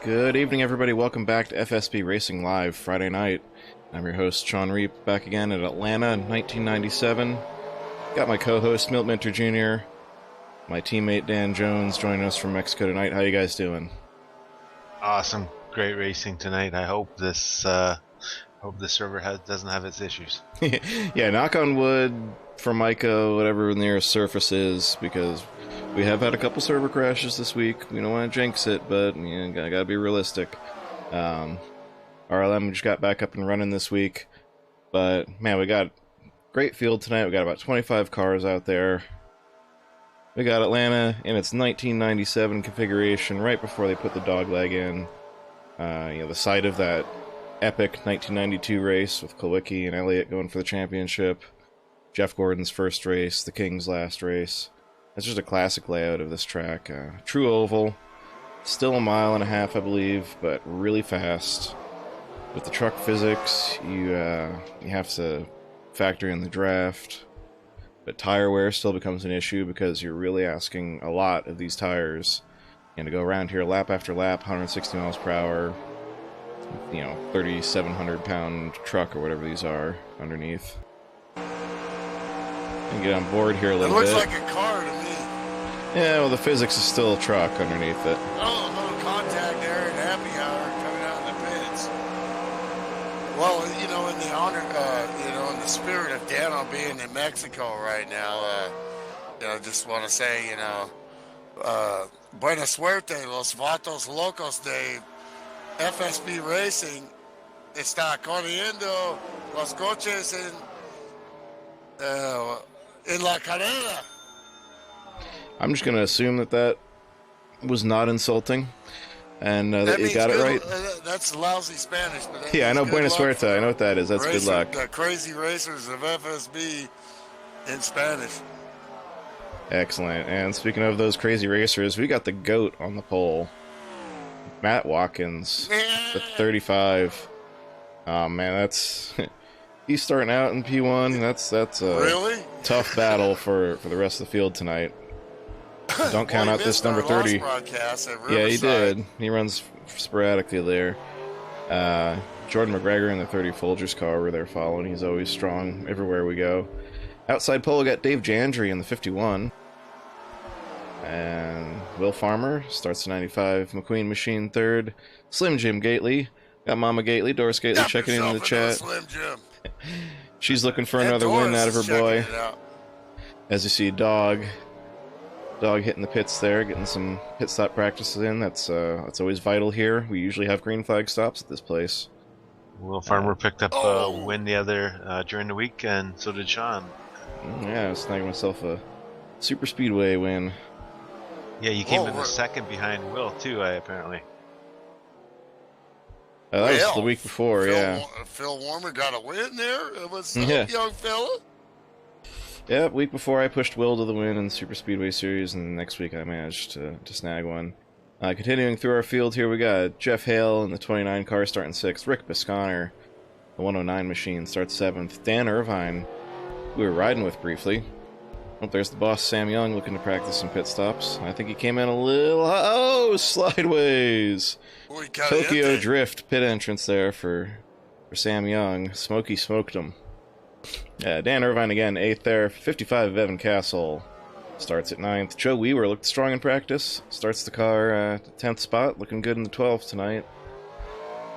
Good evening, everybody. Welcome back to FSB Racing Live Friday night. I'm your host, Shawn back again at Atlanta in 1997. Got my co-host, Milt Jr., my teammate, Dan Jones, joining us from Mexico tonight. How you guys doing? Awesome. Great racing tonight. I hope this server doesn't have its issues. Yeah, knock on wood for Formica, whatever the nearest surface is, because we have had a couple server crashes this week. We don't want to jinx it, but gotta be realistic. RLM just got back up and running this week, but man, we got great field tonight. We got about 25 cars out there. We got Atlanta in its 1997 configuration, right before they put the dogleg in. The site of that epic 1992 race with Kulwicki and Elliott going for the championship. Jeff Gordon's first race, the King's last race. It's just a classic layout of this track. True oval, still a mile and a half, I believe, but really fast. With the truck physics, you have to factor in the draft, but tire wear still becomes an issue because you're really asking a lot of these tires. And to go around here lap after lap, 160 miles per hour, 3,700 pound truck or whatever these are underneath. And get on board here a little bit. It looks like a car to me. Yeah, well, the physics is still a truck underneath it. Oh, a little contact there in happy hour coming out in the pits. Well, in the honor, in the spirit of Dano being in Mexico right now, just want to say, buena suerte, los vatos locos de FSB Racing está corriendo los coches en la carrera. I'm just going to assume that was not insulting, and that you got it right. That's lousy Spanish. But yeah, I know buena suerte. I know what that is. That's good luck. The crazy racers of FSB in Spanish. Excellent. And speaking of those crazy racers, we got the GOAT on the pole. Matt Watkins, the 35. Oh, man, that's... He's starting out in P1. That's a really tough battle for the rest of the field tonight. Don't count out this number 30. Yeah, he did. He runs sporadically there. Jordan McGregor in the 30 Folgers car we're there following. He's always strong everywhere we go. Outside pole, we got Dave Jandry in the 51. And Will Farmer starts the 95 McQueen Machine third. Slim Jim Gately. Got Mama Gately, Doris Gately checking in the chat. Slim Jim. She's looking for another win out of her boy. As you see, Dog hitting the pits there, getting some pit stop practices in. That's always vital here. We usually have green flag stops at this place. Will Farmer picked up a win the other during the week, and so did Shawn. Yeah, I was snagging myself a super speedway win. Yeah, you came in the second behind Will too, apparently. That was the week before, yeah. Phil Warmer got a win there. It was young fella. Yeah, week before I pushed Will to the win in the Super Speedway Series, and the next week I managed to snag one. Continuing through our field here, we got Jeff Hale in the 29 car starting 6th. Rick Bisconner, the 109 machine, starts 7th. Dan Irvine, we were riding with briefly. Oh, there's the boss, Sam Young, looking to practice some pit stops. I think he came in a little... Oh, slideways! Tokyo Drift pit entrance there for Sam Young. Smokey smoked him. Yeah, Dan Irvine again, 8th there. 55 Evan Castle starts at 9th. Joe Weaver looked strong in practice. Starts the car at 10th spot, looking good in the 12th tonight.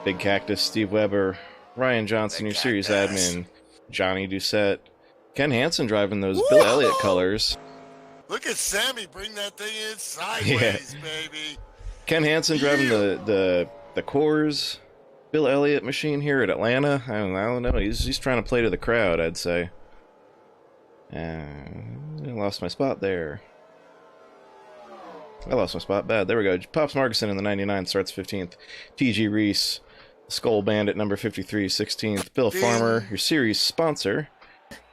Big Cactus, Steve Weber. Ryan Johnson, your series admin. Johnny Doucette. Ken Hansen driving those Bill Elliott colors. Look at Sammy bring that thing in sideways, baby. Ken Hansen driving the Coors Bill Elliott machine here at Atlanta. I don't know. He's trying to play to the crowd, I'd say. I lost my spot there. I lost my spot bad. There we go. Pops Markison in the 99 starts 15th. TG Reese, Skull Bandit number 53, 16th. Bill Farmer, your series sponsor,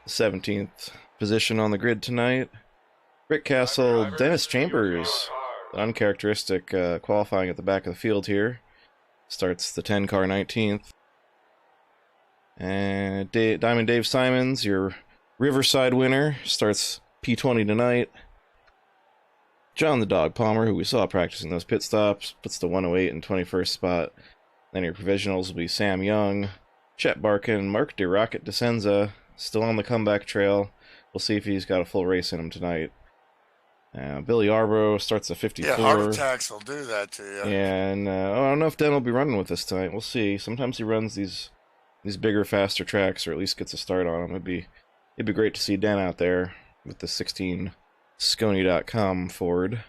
17th position on the grid tonight. Rick Castle, Dennis Chambers, uncharacteristic qualifying at the back of the field here. Starts the 10 car 19th. And Diamond Dave Simons, your Riverside winner, starts P20 tonight. John the Dog Palmer, who we saw practicing those pit stops, puts the 108 in 21st spot. Then your provisionals will be Sam Young, Chet Barkin, Mark DeRocket DeSenza, still on the comeback trail. We'll see if he's got a full race in him tonight. Billy Arbro starts at 54. Yeah, heart attacks will do that to you. Yeah, and I don't know if Den will be running with us tonight. We'll see. Sometimes he runs these bigger, faster tracks, or at least gets a start on them. It'd be great to see Den out there with the 16 Scony.com Ford.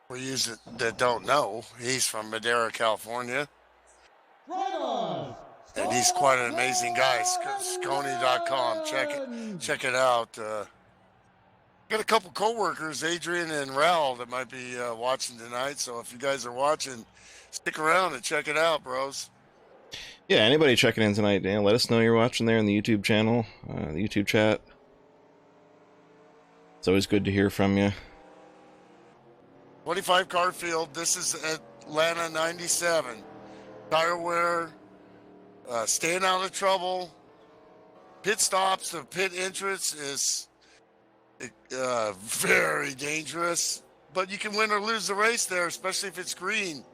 For you that don't know, he's from Madera, California. Right on. And he's quite an amazing guy. Scony.com. Check it out. Got a couple co-workers, Adrian and Raul, that might be watching tonight. So if you guys are watching, stick around and check it out, bros. Yeah, anybody checking in tonight, Dan, let us know you're watching there in the YouTube channel, the YouTube chat. It's always good to hear from you. 25 car field. This is Atlanta 97. Tire wear, staying out of trouble. Pit stops, the pit entrance is very dangerous. But you can win or lose the race there, especially if it's green.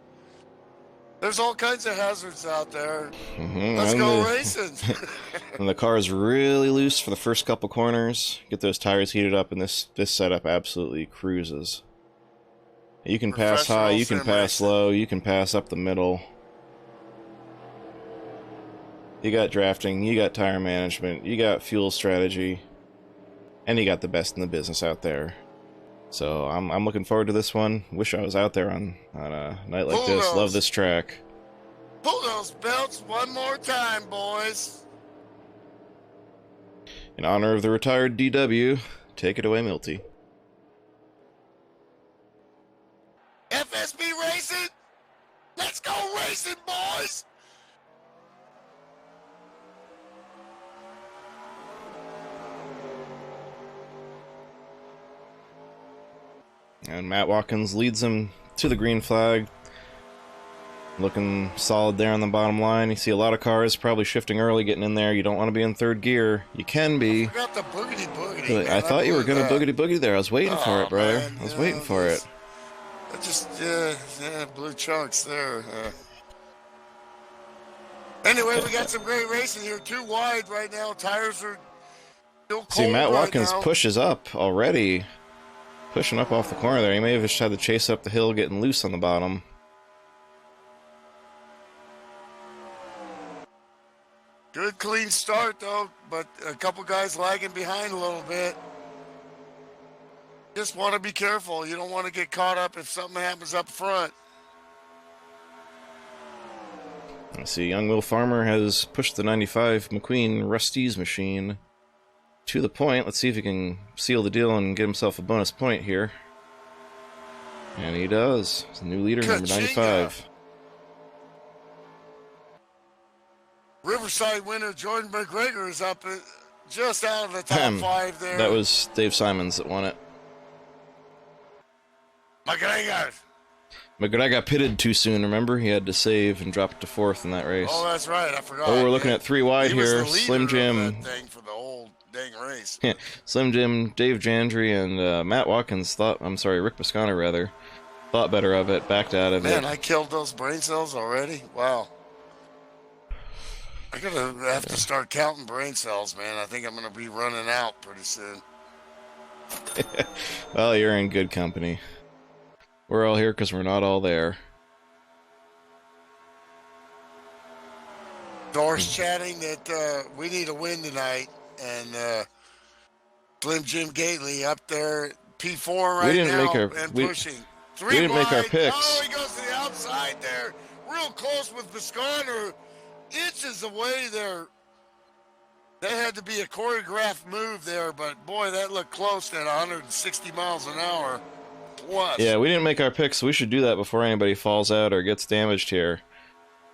There's all kinds of hazards out there. Let's go racing. And the car is really loose for the first couple corners. Get those tires heated up, and this setup absolutely cruises. You can pass high, you can pass low, you can pass up the middle. You got drafting, you got tire management, you got fuel strategy, and you got the best in the business out there. So I'm looking forward to this one. Wish I was out there on a night like this. Love this track. Pull those belts one more time, boys. In honor of the retired DW, take it away, Milty. FSB Racing, let's go racing, boys. And Matt Watkins leads them to the green flag. Looking solid there on the bottom line. You see a lot of cars probably shifting early, getting in there. You don't want to be in third gear. You can be. I forgot the boogity boogity. I thought you were going to boogity boogity there. I was waiting for it, brother. Man, I was waiting for it. I just, blue chunks there. Anyway, we got some great racing here. Too wide right now. Tires are still cold. See, Matt Watkins right now. pushes up already. Pushing up off the corner there. He may have just had to chase up the hill, getting loose on the bottom. Good clean start though, but a couple guys lagging behind a little bit. Just want to be careful. You don't want to get caught up if something happens up front. Let's see, young Will Farmer has pushed the 95 McQueen Rusty's machine to the point. Let's see if he can seal the deal and get himself a bonus point here. And he does. He's the new leader, number 95. Riverside winner Jordan McGregor is up just out of the top 5 there. That was Dave Simons that won it. McGregor pitted too soon, remember? He had to save and drop it to 4th in that race. Oh, that's right. I forgot. Oh, we're looking at 3 wide here. Slim Jim. Thing for the whole dang race. Slim Jim, Dave Jandry, and Matt Watkins thought, Rick Biscano rather, thought better of it, backed out of it. Man, I killed those brain cells already? Wow. I'm going to have to start counting brain cells, man. I think I'm going to be running out pretty soon. Well, you're in good company. We're all here because we're not all there. Doris chatting that we need a win tonight, and Slim Jim Gately up there, P4 right now, pushing. We didn't make our picks. Oh, he goes to the outside there, real close with Biscano, inches away there. That had to be a choreographed move there, but boy, that looked close at 160 miles an hour. Plus. Yeah, we didn't make our picks, so we should do that before anybody falls out or gets damaged here.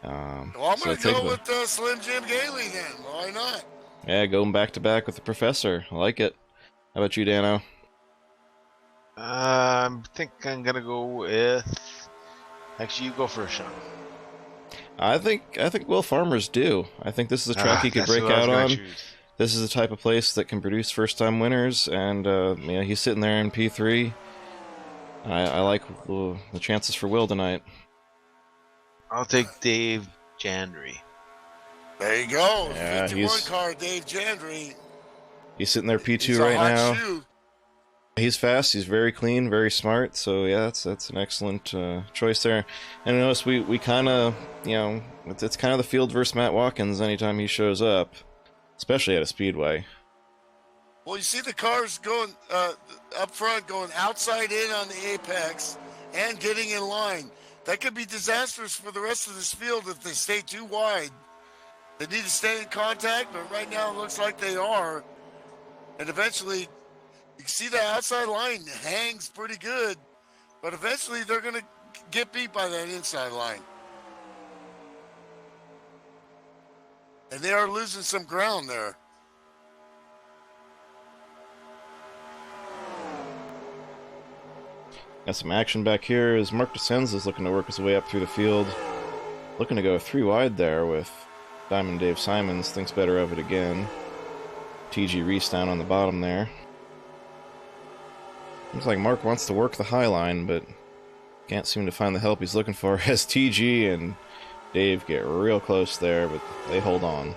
Well, I'm going to go with Slim Jim Gately then. Why not? Yeah, going back to back with the professor. I like it. How about you, Dano? I think I'm going to go with... Actually, you go first, Shawn. I think Will Farmer's due. I think this is a track he could break out on. This is the type of place that can produce first-time winners, and he's sitting there in P3. I like the chances for Will tonight. I'll take Dave Jandry. There you go. Yeah, 51 car, Dave Jandry. He's sitting there P2 right now. Shoe. He's fast. He's very clean, very smart. So yeah, that's an excellent choice there. And notice we kind of, it's kind of the field versus Matt Watkins anytime he shows up, especially at a speedway. Well, you see the cars going up front, going outside in on the apex and getting in line. That could be disastrous for the rest of this field if they stay too wide. They need to stay in contact, but right now it looks like they are. And eventually, you can see the outside line hangs pretty good, but eventually they're going to get beat by that inside line. And they are losing some ground there. Got some action back here as Mark DeSenza is looking to work his way up through the field. Looking to go 3 wide there with Diamond Dave Simons. Thinks better of it again. TG Reese down on the bottom there. Looks like Mark wants to work the high line, but can't seem to find the help he's looking for as TG and Dave get real close there, but they hold on.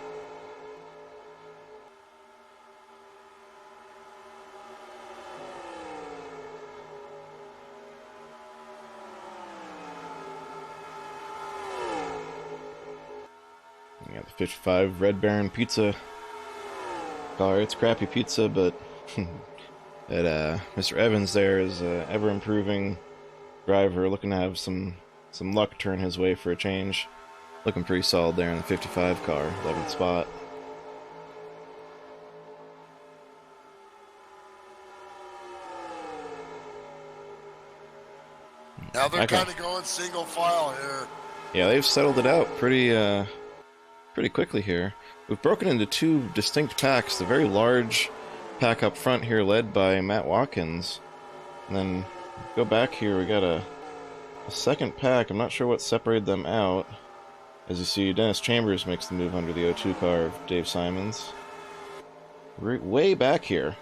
We got the 55 Red Baron Pizza car. It's crappy pizza, but Mr. Evans there is ever improving driver, looking to have some luck turn his way for a change. Looking pretty solid there in the 55 car, 11th spot. Now they're kind of going single file here. Yeah, they've settled it out pretty quickly here. We've broken into 2 distinct packs. The very large pack up front here led by Matt Watkins. And then go back here, we got a second pack. I'm not sure what separated them out. As you see, Dennis Chambers makes the move under the 02 car of Dave Simons. Way back here,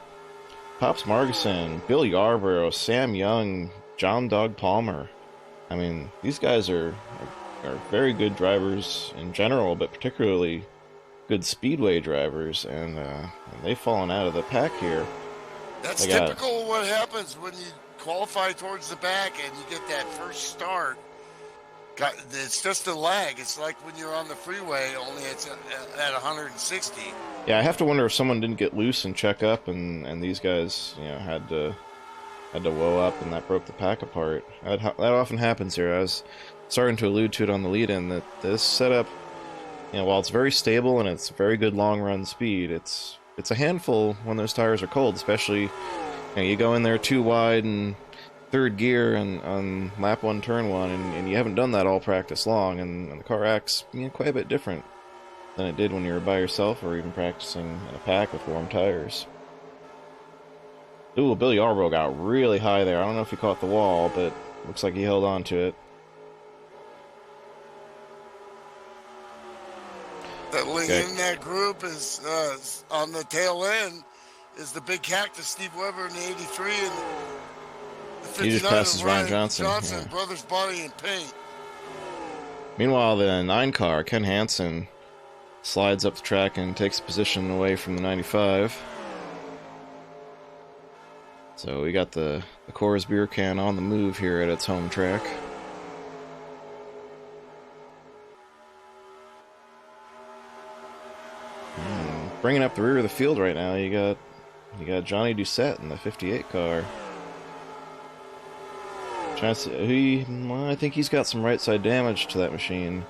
Pops Margison, Bill Yarborough, Sam Young, John Dog Palmer. I mean, these guys are are very good drivers in general, but particularly good speedway drivers, and they've fallen out of the pack here. That's typical of what happens when you qualify towards the back and you get that first start. It's just a lag. It's like when you're on the freeway, only it's at 160. Yeah, I have to wonder if someone didn't get loose and check up, and these guys, had to woe up, and that broke the pack apart. That often happens here. I was starting to allude to it on the lead-in that this setup, while it's very stable and it's very good long-run speed, it's a handful when those tires are cold, especially you go in there too wide and third gear and on lap 1, turn 1, and you haven't done that all practice long, and the car acts quite a bit different than it did when you were by yourself or even practicing in a pack with warm tires. Ooh, Billy Yarbrough got really high there. I don't know if he caught the wall, but looks like he held on to it. That link in that group is on the tail end is the big cactus Steve Weber in the 83 and the 59 he just passes Ryan Johnson. Yeah. Brothers Body and Paint. Meanwhile, the 9 car, Ken Hansen, slides up the track and takes position away from the 95. So we got the Coors beer can on the move here at its home track. Bringing up the rear of the field right now, you got Johnny Doucette in the 58 car. Trying to see, I think he's got some right side damage to that machine.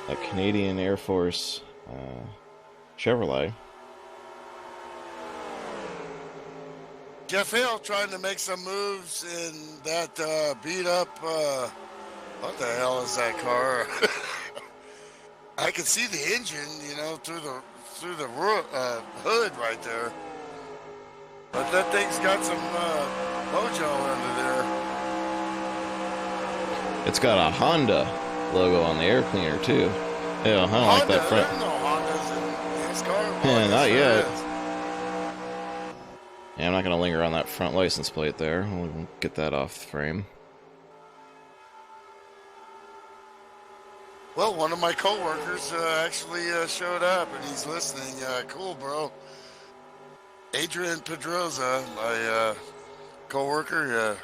That Canadian Air Force Chevrolet. Jeff Hill trying to make some moves in that beat up. What the hell is that car? I can see the engine, through the hood right there. But that thing's got some mojo under there. It's got a Honda logo on the air cleaner too. Yeah, I don't like that front. There's no Hondas in this car. Yeah, not yet. Yeah, I'm not going to linger on that front license plate there. We'll get that off the frame. Well, one of my coworkers actually showed up, and he's listening. Cool, bro. Adrian Pedroza, my coworker,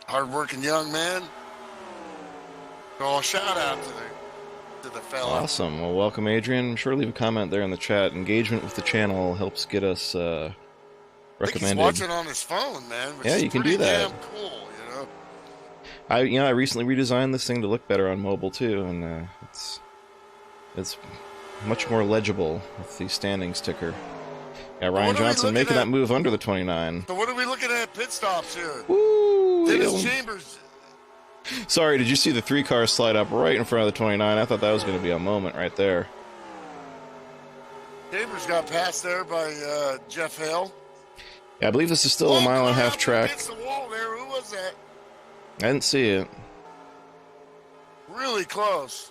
hard-working young man. So, shout out to the fella. Awesome. Well, welcome, Adrian. I'm sure leave a comment there in the chat. Engagement with the channel helps get us recommended. I think he's watching on his phone, man. Which yeah, is you can do that. Damn cool, I recently redesigned this thing to look better on mobile too, and it's much more legible with the standing sticker. Yeah, Ryan Johnson making that move under the 29. So what are we looking at pit stops here? Woo! Dennis Chambers. Sorry, did you see the 3 cars slide up right in front of the 29? I thought that was going to be a moment right there. Chambers got passed there by Jeff Hale. Yeah, I believe this is still a mile and a half track. Against the wall there. Who was that? I didn't see it. Really close.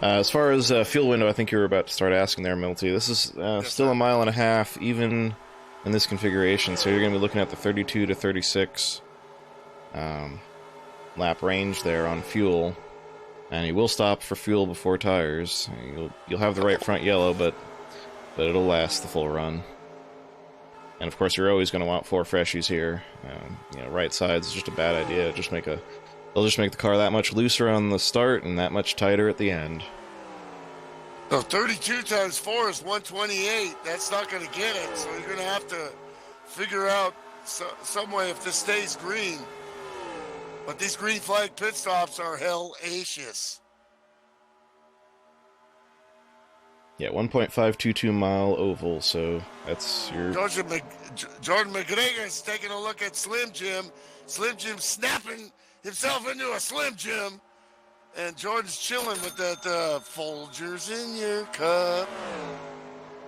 As far as fuel window, I think you were about to start asking there, Milty. This is still a mile and a half, even in this configuration. So you're going to be looking at the 32 to 36 lap range there on fuel. And you will stop for fuel before tires. You'll have the right front yellow, but it'll last the full run. And of course, you're always going to want 4 freshies here. Right sides is just a bad idea. They'll just make the car that much looser on the start and that much tighter at the end. So 32 times 4 is 128. That's not going to get it. So you're going to have to figure out some way if this stays green. But these green flag pit stops are hellacious. Yeah, 1.522 mile oval, so that's your... Jordan McGregor is taking a look at Slim Jim. Slim Jim snapping himself into a Slim Jim. And Jordan's chilling with that Folgers in your cup.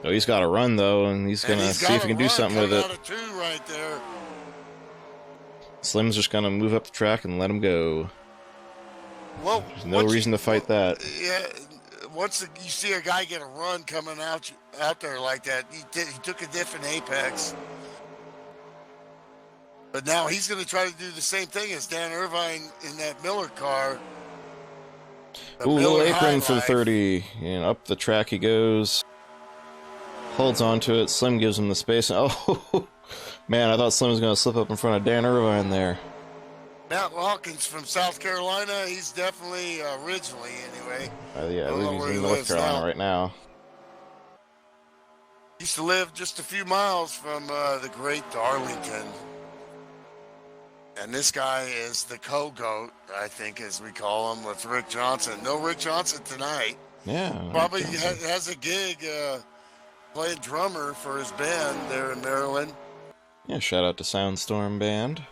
Oh, he's got to run, though, and he's going to see if he can do something with it. Out of 2 right there. Slim's just going to move up the track and let him go. Well, there's no reason to fight that. Yeah, once you see a guy get a run coming out there like that, he took a different apex. But now he's going to try to do the same thing as Dan Irvine in that Miller car. The Ooh, little Miller apron High for Life. 30. And up the track he goes. Holds onto it. Slim gives him the space. Oh, man, I thought Slim was going to slip up in front of Dan Irvine there. Matt Hawkins from South Carolina. He's definitely, originally anyway. Yeah, I don't know believe where he's in he North lives Carolina now. right now. Used to live just a few miles from the great Darlington. And this guy is the co-goat, I think, as we call him, with Rick Johnson. No Rick Johnson tonight. Yeah. Probably Rick Johnson. has a gig playing drummer for his band there in Maryland. Yeah, shout out to Soundstorm Band.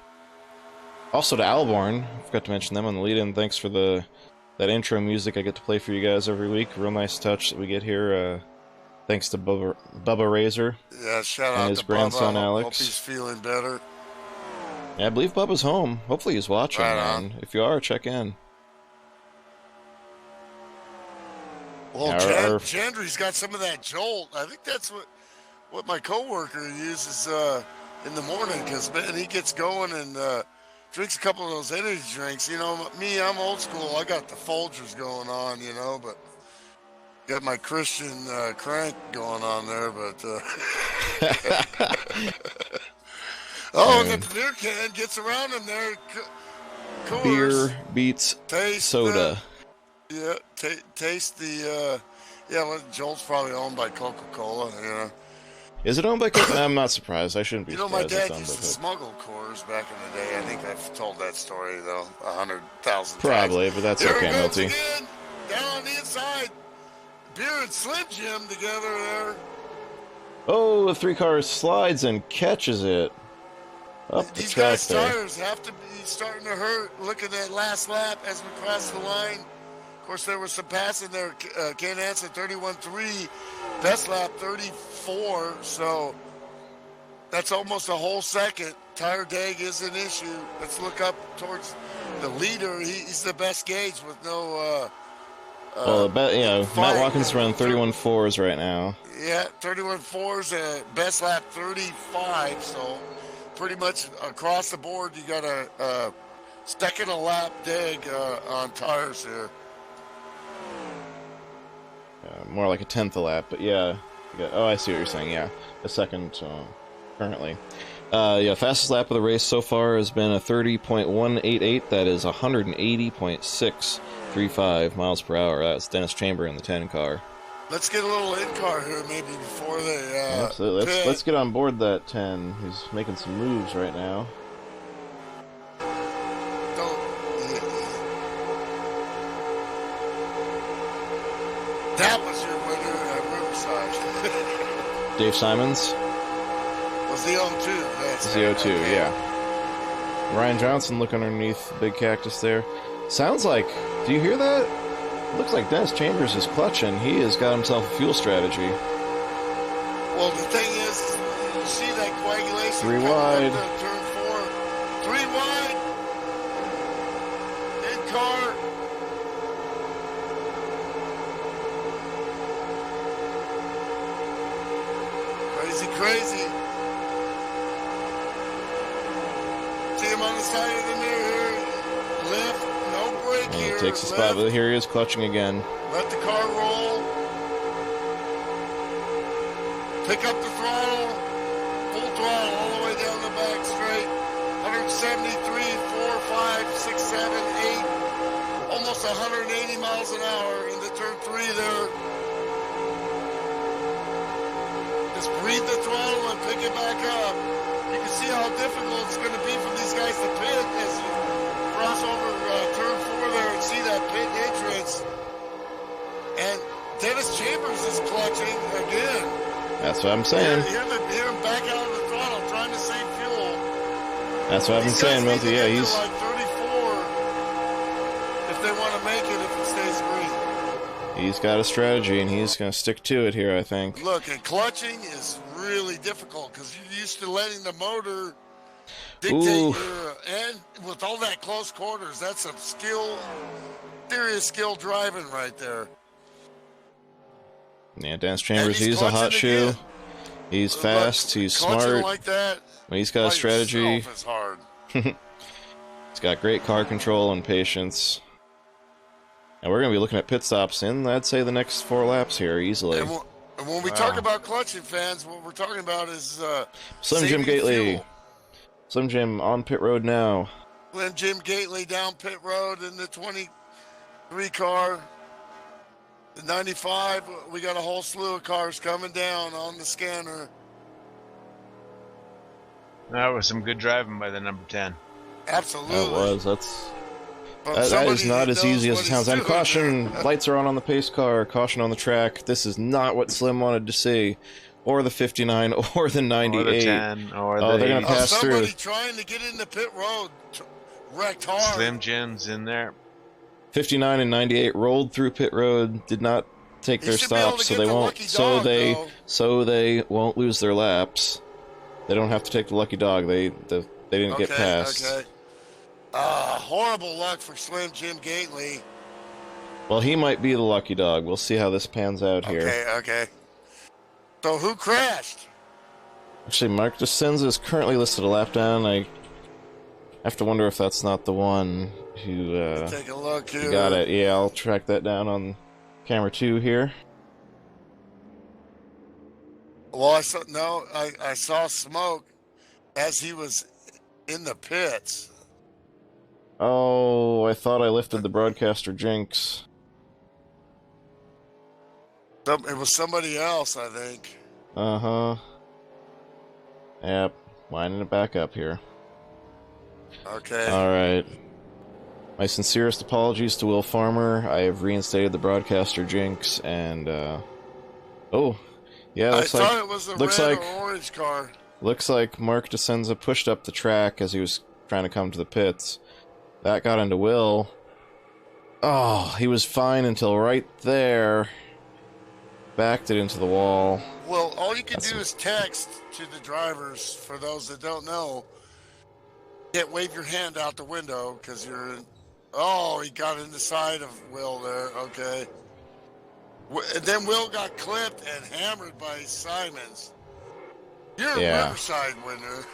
Also to Alborn. I forgot to mention them on the lead-in. Thanks for that intro music I get to play for you guys every week. Real nice touch that we get here. Thanks to Bubba Razor. Yeah, shout And out his to grandson, Bubba. Alex. Hope he's feeling better. Yeah, I believe Bubba's home. Hopefully he's watching, Right man. If you are, check in. Well, Yeah, Chandry's got some of that jolt. I think that's what my coworker uses in the morning, because man, he gets going and drinks a couple of those energy drinks. You know, me, I'm old school. I got the Folgers going on, you know, but got my Christian crank going on there. But the beer can gets around him there. Coors, Beer beats taste soda. Taste the well, Jolt's probably owned by Coca-Cola, you know. Is it owned by Coca? I'm not surprised. I shouldn't be You know, my surprised. dad It's used to owned by Coca. smuggle Coors back in the day. I think I've told that story, though, 100,000 times. Probably, but that's Here okay, it goes Milty. again, down on the inside. Beer and Slim Jim together there. Oh, the 3 car slides and catches it. Up the These track guys' there. tires have to be starting to hurt. Look at that last lap as we cross the line. Of course, there was some passing there. Ken Hansen, 31.3. Best lap, 34. So that's almost a whole second. Tire deg is an issue. Let's look up towards the leader. He's the best gauge with no... Matt Watkins running 31.4s right now. Yeah, 31.4s, best lap 35, so pretty much across the board you got a second a lap deg on tires here. More like a 10th a lap, but yeah. I see what you're saying, yeah. A second currently. Fastest lap of the race so far has been a 30.188. That is 180.635 miles per hour. That's Dennis Chamber in the 10 car. Let's get a little in-car here maybe before they Absolutely. pit. Let's get on board that 10. He's making some moves right now. That was your winner at Riverside. Dave Simons. Was the 02. That's It's the 02, okay. yeah. Ryan Johnson looking underneath the big cactus there. Sounds like, do you hear that? Looks like Dennis Chambers is clutching. He has got himself a fuel strategy. Well, the thing is, you see that coagulation 3 coming wide. up to turn 4. 3 wide. In car. Crazy. See him on the side of the mirror here. Lift, no brake He here. takes the spot, but here he is clutching again. Let the car roll. Pick up the throttle. Full throttle all the way down the back straight. 173, 4, 5, 6, 7, 8. Almost 180 miles an hour into turn 3 there. Just breathe the throttle and pick it back up. You can see how difficult it's going to be for these guys to pit as you cross over turn 4 there and see that pit entrance. And Dennis Chambers is clutching again. That's what I'm saying. Hear him back out of the throttle, trying to save fuel. That's what I've been saying, Milty. Yeah, he's... like 34 if they want to make it if it stays green. He's got a strategy, and he's going to stick to it here, I think. Look, and clutching is really difficult because you're used to letting the motor dictate your... And with all that close quarters, that's some serious skill driving right there. Yeah, Dennis Chambers, he's he's a hot clutching shoe. again. He's fast. He's clutching smart. like that. He's got a by strategy. yourself is hard. He's got great car control and patience. And we're going to be looking at pit stops in, I'd say, the next 4 laps here easily. And when we talk about clutching, fans, what we're talking about is Slim Jim saving Gately. fuel. Slim Jim on pit road now. Slim Jim Gately down pit road in the 23 car. The 95, we got a whole slew of cars coming down on the scanner. That was some good driving by the number 10. Absolutely. That was. That is not as easy as it sounds. And caution, lights are on the pace car. Caution on the track. This is not what Slim wanted to see. Or the 59, or the 98. Or the 10, or oh, the they're going to pass through. Somebody trying to get in the pit road wrecked hard. Slim Jim's in there. 59 and 98 rolled through pit road, did not take their stops, so they won't. So they won't lose their laps. They don't have to take the lucky dog. They didn't get past. Okay. Horrible luck for Slim Jim Gately. Well, he might be the lucky dog. We'll see how this pans out here. Okay. So who crashed? Actually, Mark DeSenza is currently listed a lap down. I have to wonder if that's not the one who take a look here. got it. Yeah, I'll track that down on camera 2 here. Well, I saw smoke as he was in the pits. Oh, I thought I lifted the broadcaster jinx. It was somebody else, I think. Uh-huh. Yep, winding it back up here. Okay. Alright. My sincerest apologies to Will Farmer. I have reinstated the broadcaster jinx, and, oh, yeah, I thought it was a red or orange car. Looks like Mark DeSenza pushed up the track as he was trying to come to the pits. That got into Will. Oh, he was fine until right there. Backed it into the wall. Well, all you can do is text to the drivers, for those that don't know. Can't wave your hand out the window because you're in. Oh, he got in the side of Will there. Okay. And then Will got clipped and hammered by Simons. You're a Riverside winner.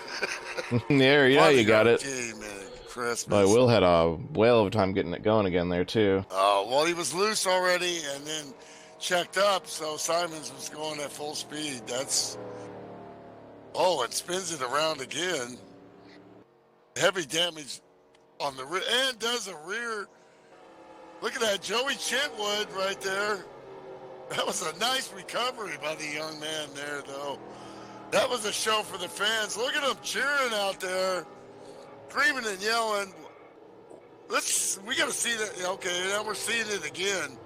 There, yeah, you got it. Christmas. But Will had a whale of a time getting it going again there, too. Oh, well, he was loose already and then checked up, so Simons was going at full speed. That's... Oh, it spins it around again. Heavy damage on the rear, and does a rear. Look at that, Joey Chitwood right there. That was a nice recovery by the young man there, though. That was a show for the fans. Look at them cheering out there, screaming and yelling. We got to see that. Okay, now we're seeing it again.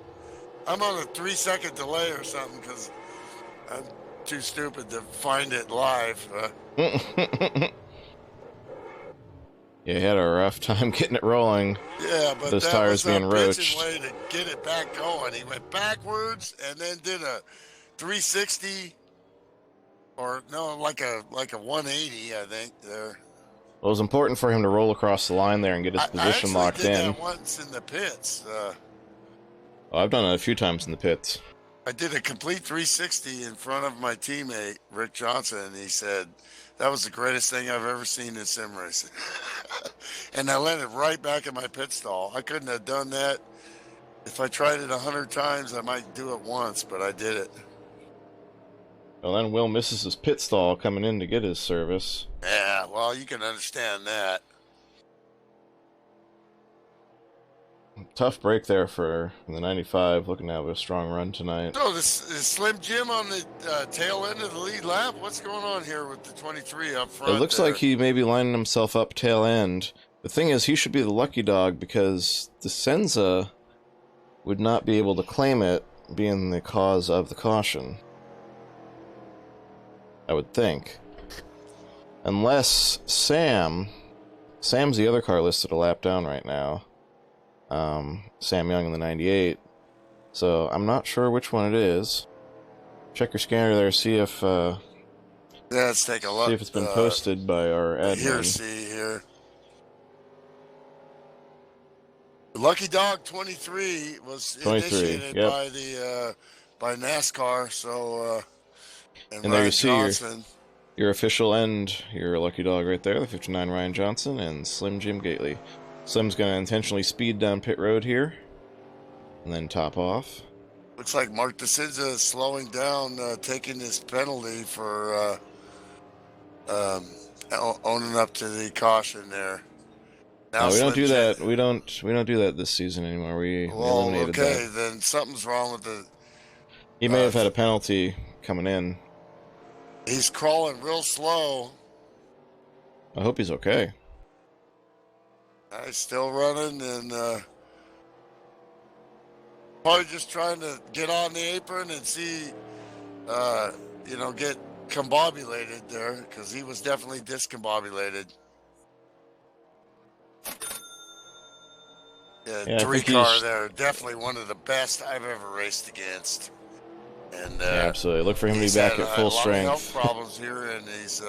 I'm on a 3-second delay or something because I'm too stupid to find it live. Yeah, he had a rough time getting it rolling. Yeah, but those that tires was being a roached. way to get it back going. He went backwards and then did a 360, or no, like a 180, I think there. Well, it was important for him to roll across the line there and get his position locked in. I did that once in the pits. I've done it a few times in the pits. I did a complete 360 in front of my teammate, Rick Johnson, and he said, that was the greatest thing I've ever seen in sim racing. And I landed right back in my pit stall. I couldn't have done that. If I tried it 100 times, I might do it once, but I did it. Well, then Will misses his pit stall coming in to get his service. Yeah, well, you can understand that. Tough break there for the 95, looking to have a strong run tonight. So is Slim Jim on the tail end of the lead lap? What's going on here with the 23 up front? It looks like he may be lining himself up tail end. The thing is, he should be the lucky dog because DeSenza would not be able to claim it, being the cause of the caution. I would think. Unless Sam's the other car listed a lap down right now. Sam Young in the 98. So I'm not sure which one it is. Check your scanner there, see if let's take a look. See if it's been posted by our admin. Here. Lucky Dog 23 was initiated by the by NASCAR, so And And there you Ryan see Johnson. your official end, your lucky dog right there, the 59 Ryan Johnson and Slim Jim Gately. Slim's going to intentionally speed down pit road here, and then top off. Looks like Mark DeCinza is slowing down, taking his penalty for owning up to the caution there. Now No, we don't Slim do Jim- that. We don't do that this season anymore. We Well, eliminated okay, that. then something's wrong with the. He may have had a penalty coming in. He's crawling real slow. I hope he's okay. He's still running and probably just trying to get on the apron and see, get combobulated there because he was definitely discombobulated. Yeah, Three car there, definitely one of the best I've ever raced against. And yeah, absolutely. Look for him to be back at full strength. A lot of health problems here, and he's,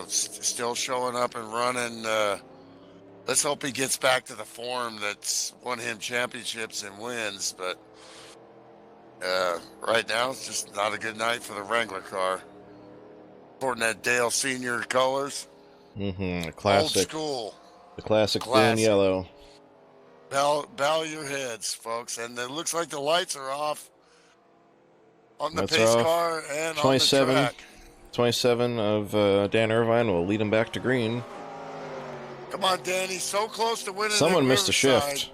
still showing up and running. Let's hope he gets back to the form that's won him championships and wins. But right now, it's just not a good night for the Wrangler car. Sporting that Dale Senior colors. Mm-hmm. Classic. Old school. The classic blue and yellow. Bow your heads, folks. And it looks like the lights are off on the Lights pace are off. car and 27, on the track. 27 of Dan Irvine will lead him back to green. Come on, Danny. So close to winning. Someone missed a shift.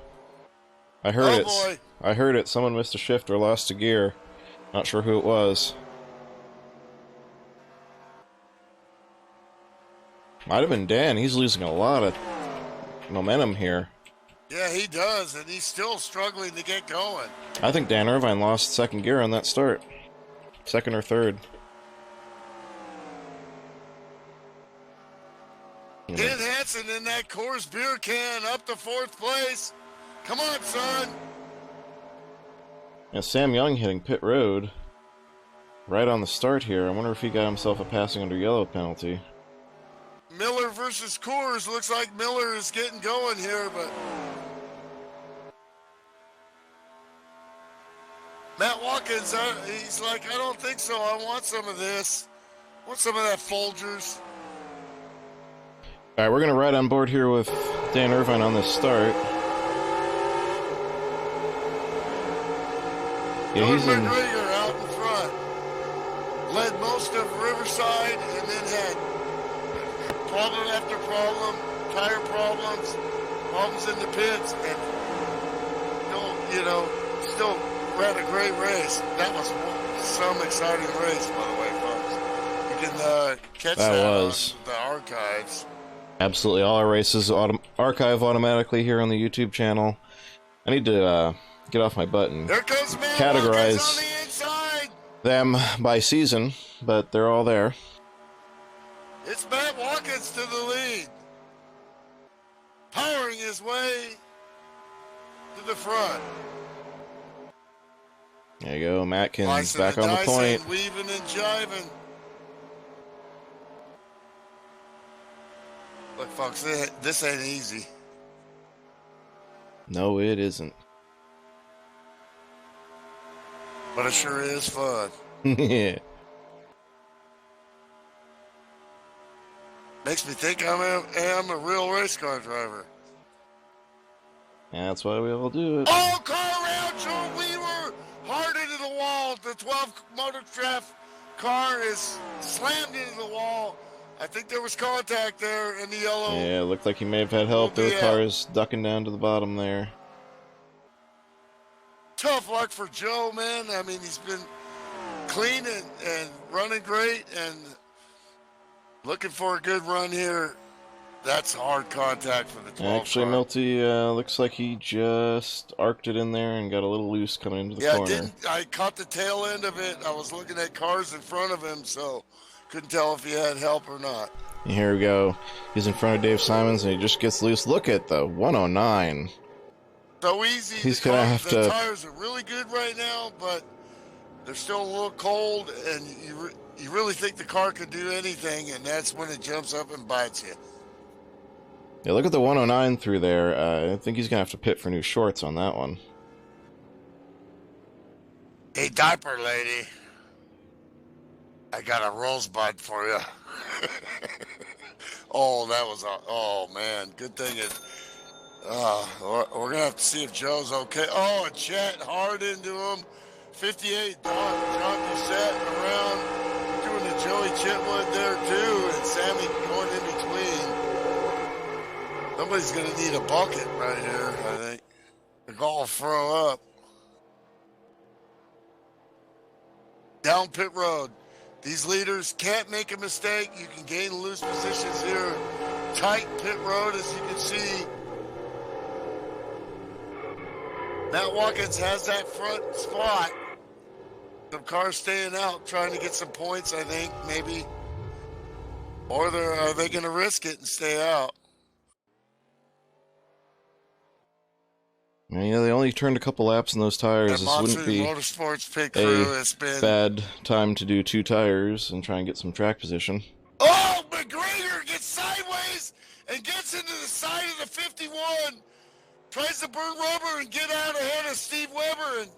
I heard it. Boy. I heard it. Someone missed a shift or lost a gear. Not sure who it was. Might have been Dan. He's losing a lot of momentum here. Yeah, he does, and he's still struggling to get going. I think Dan Irvine lost second gear on that start. Second or third. Ken Hansen in that Coors beer can up to fourth place. Come on, son. Yeah, Sam Young hitting pit road right on the start here. I wonder if he got himself a passing under yellow penalty. Miller versus Coors. Looks like Miller is getting going here, but Matt Watkins, he's like, I don't think so. I want some of this. I want some of that Folgers. All right, we're going to ride on board here with Dan Irvine on this start. Yeah, he's in. McGregor out in front. Led most of Riverside and then had problem after problem, tire problems, problems in the pits, and still ran a great race. That was some exciting race, by the way, folks. You can catch that on the archives. Absolutely, all our races archive automatically here on the YouTube channel. I need to get off my butt and categorize on the inside. them by season, but they're all there. It's Matt Watkins to the lead, powering his way to the front. There you go, Matkins Slicing back on the point. Weaving and jiving. Look, folks, this ain't easy. No, it isn't. But it sure is fun. Yeah. Makes me think I'm a real race car driver. That's why we all do it. Oh, car around Joe Weaver, hard into the wall. The 12 Motorcraft car is slammed into the wall. I think there was contact there in the yellow. Yeah, it looked like he may have had help. There were cars ducking down to the bottom there. Tough luck for Joe, man. I mean, he's been clean and running great and looking for a good run here. That's hard contact for the 12 Actually, car. Milty looks like he just arced it in there and got a little loose coming into the corner. I caught the tail end of it. I was looking at cars in front of him, so couldn't tell if he had help or not. And here we go. He's in front of Dave Simons and he just gets loose. Look at the 109. So easy. He's gonna have to. The tires are really good right now, but they're still a little cold, and you really think the car could do anything, and that's when it jumps up and bites you. Yeah, look at the 109 through there. I think he's gonna have to pit for new shorts on that one. Hey, diaper lady. I got a rosebud for you. Oh, that was a. Oh man, good thing it. We're gonna have to see if Joe's okay. Oh, and Chet hard into him. 58. John Doucette around doing the Joey Chitwood there too, and Sammy going in between. Somebody's gonna need a bucket right here, I think. They're all throw up. Down pit road. These leaders can't make a mistake. You can gain and lose positions here. Tight pit road, as you can see. Matt Watkins has that front spot. Some cars staying out, trying to get some points, I think, maybe. Or are they going to risk it and stay out? Yeah, they only turned a couple laps in those tires. This wouldn't be Motorsports pit crew has been bad time to do 2 tires and try and get some track position. Oh, McGregor gets sideways and gets into the side of the 51. Tries to burn rubber and get out ahead of Steve Weber, and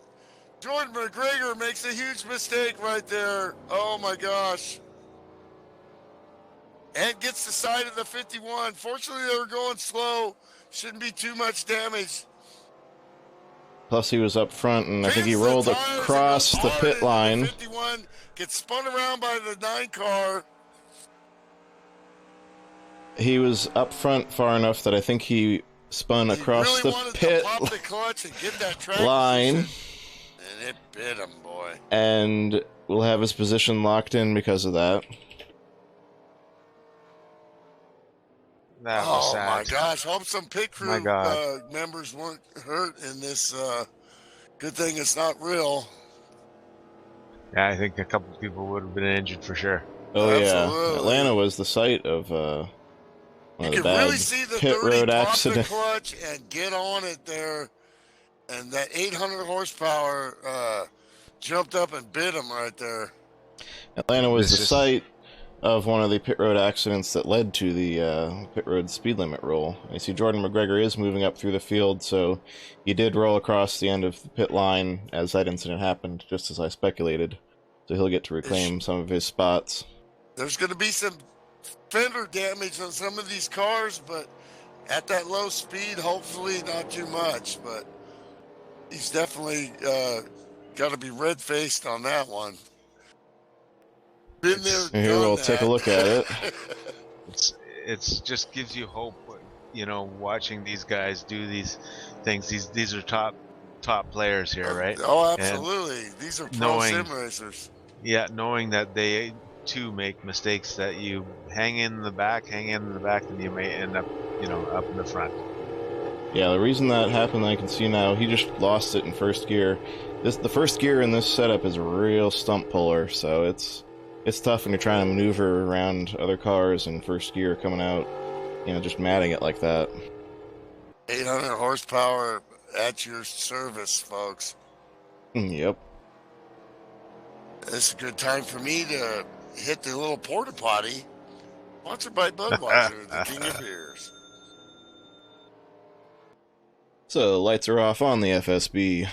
Jordan McGregor makes a huge mistake right there. Oh my gosh. And gets the side of the 51. Fortunately, they were going slow. Shouldn't be too much damage. Plus, he was up front, and I think he rolled across the pit line. 51 gets spun around by the 9 car. He was up front far enough that I think he spun across the pit line. And it bit him, boy. And will have his position locked in because of that. That was sad. My gosh, hope some pit crew members weren't hurt in this. Good thing it's not real. Yeah, I think a couple of people would have been injured for sure. Oh, absolutely. Yeah. Atlanta was the site of one of the bad really see the pit 30 road pop accident. the clutch and get on it there. And that 800 horsepower jumped up and bit him right there. Atlanta was the site of one of the pit road accidents that led to the pit road speed limit rule. You see Jordan McGregor is moving up through the field, so he did roll across the end of the pit line as that incident happened, just as I speculated. So he'll get to reclaim some of his spots. There's going to be some fender damage on some of these cars, but at that low speed, hopefully not too much. But he's definitely got to be red-faced on that one. Been there, Here, we'll take a look at it. It's just gives you hope, you know, watching these guys do these things. These are top players here, right? Oh, absolutely. And these are pro sim racers. Yeah, knowing that they too make mistakes, that you hang in the back, and you may end up, you know, up in the front. Yeah, the reason that happened, I can see now, he just lost it in first gear. The first gear in this setup is a real stump puller, so it's tough when you're trying to maneuver around other cars in first gear coming out, you know, just matting it like that. 800 horsepower at your service, folks. Yep. This is a good time for me to hit the little porta potty. Sponsored by Budweiser, the king of beers. So, lights are off on the FSB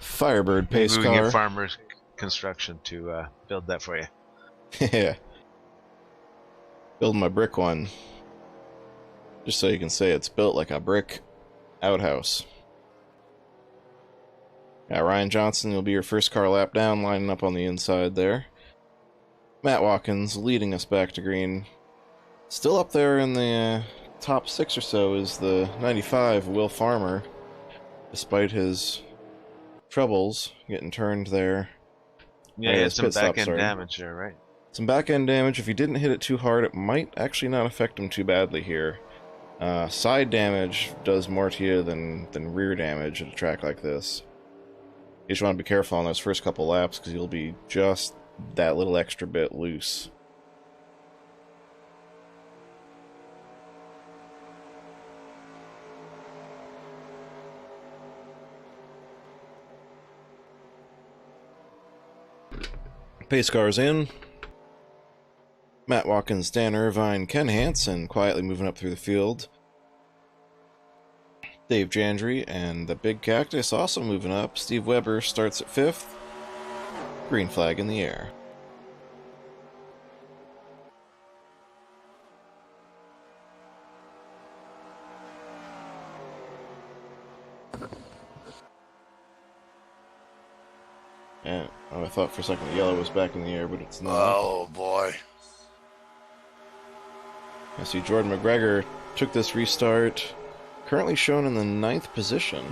Firebird pace Maybe we car. get Farmers Construction to build that for you. Yeah. Building my brick one. Just so you can say it's built like a brick outhouse. Yeah, Ryan Johnson, you'll be your first car lap down, lining up on the inside there. Matt Watkins leading us back to green. Still up there in the top 6 or so is the 95, Will Farmer. Despite his troubles getting turned there. Yeah, it's some back-end damage there, right? Some back-end damage. If he didn't hit it too hard, it might actually not affect him too badly here. Side damage does more to you than rear damage at a track like this. You just want to be careful on those first couple laps, because you'll be just that little extra bit loose. Pace cars in. Matt Watkins, Dan Irvine, Ken Hansen quietly moving up through the field. Dave Jandry and the Big Cactus also moving up. Steve Weber starts at 5th. Green flag in the air. And I thought for a second the yellow was back in the air, but it's not. Oh, boy. I see Jordan McGregor took this restart, currently shown in the 9th position.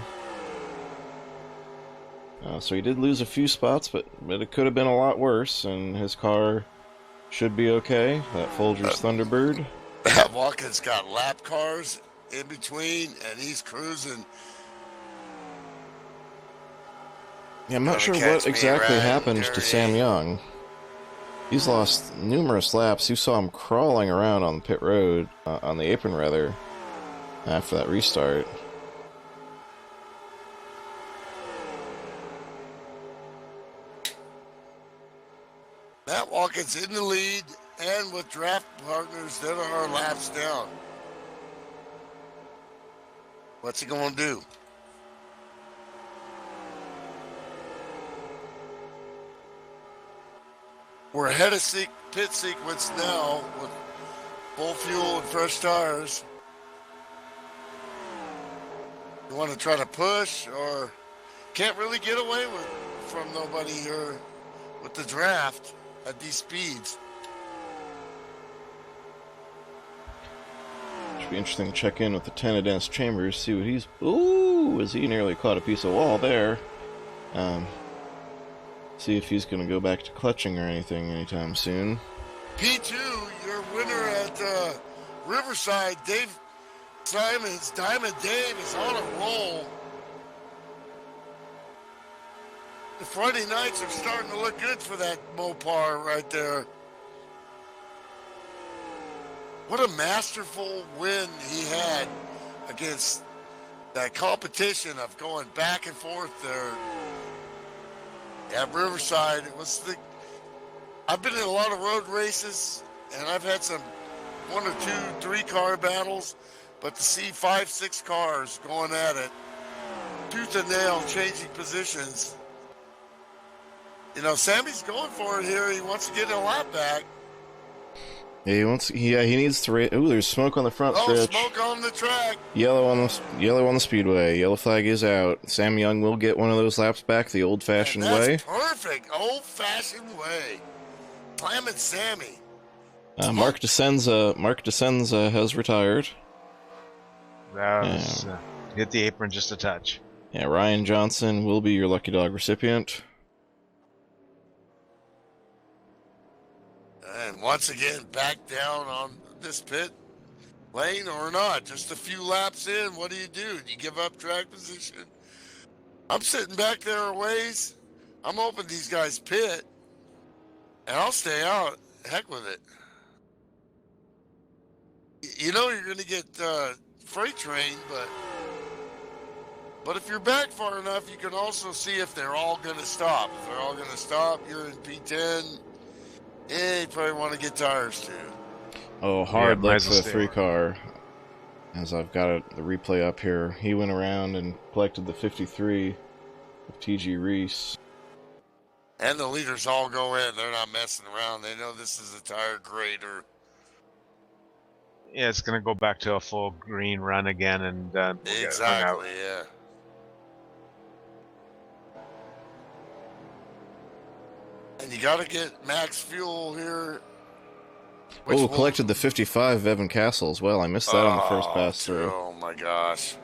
So he did lose a few spots, but it could have been a lot worse, and his car should be okay. That Folgers Thunderbird. Watkins got lap cars in between, and he's cruising. Yeah, I'm not sure what exactly happened to Sam Young. He's lost numerous laps. You saw him crawling around on the pit road, on the apron rather, after that restart. Matt Watkins in the lead, and with draft partners that are laps down. What's he going to do? We're ahead of pit sequence now with full fuel and fresh tires. You want to try to push, or can't really get away from nobody here with the draft at these speeds. Should be interesting to check in with the 10 of Dennis Chambers, see what he's... Ooh, as he nearly caught a piece of wall there. See if he's going to go back to clutching or anything anytime soon. P2, your winner at Riverside, Dave Simons, Diamond Dave, is on a roll. The Friday nights are starting to look good for that Mopar right there. What a masterful win he had against that competition of going back and forth there. At Riverside, I've been in a lot of road races, and I've had some 1 or 2, 3 car battles, but to see 5, 6 cars going at it, tooth and nail, changing positions. You know, Sammy's going for it here. He wants to get a lap back. Yeah, he needs to. Ooh, there's smoke on the front stretch. Smoke on the track. Yellow on the speedway. Yellow flag is out. Sam Young will get one of those laps back the old-fashioned way. Perfect, old-fashioned way. Clement Sammy. Mark DeSenza has retired. That was, hit the apron just a touch. Yeah, Ryan Johnson will be your lucky dog recipient. And once again, back down on this pit lane or not. Just a few laps in, what do? Do you give up track position? I'm sitting back there a ways. I'm hoping these guys pit, and I'll stay out. Heck with it. You know you're going to get freight train, but if you're back far enough, you can also see if they're all going to stop. If they're all going to stop, you're in P10. Yeah, you probably want to get tires too. Oh, hard luck for the 3-car. As I've got the replay up here, he went around and collected the 53 of T.G. Reese. And the leaders all go in. They're not messing around. They know this is a tire grader. Yeah, it's going to go back to a full green run again, and exactly, yeah. And you got to get max fuel here. Oh, collected the 55 of Evan Castle as well. I missed that on the first pass through. Oh my gosh.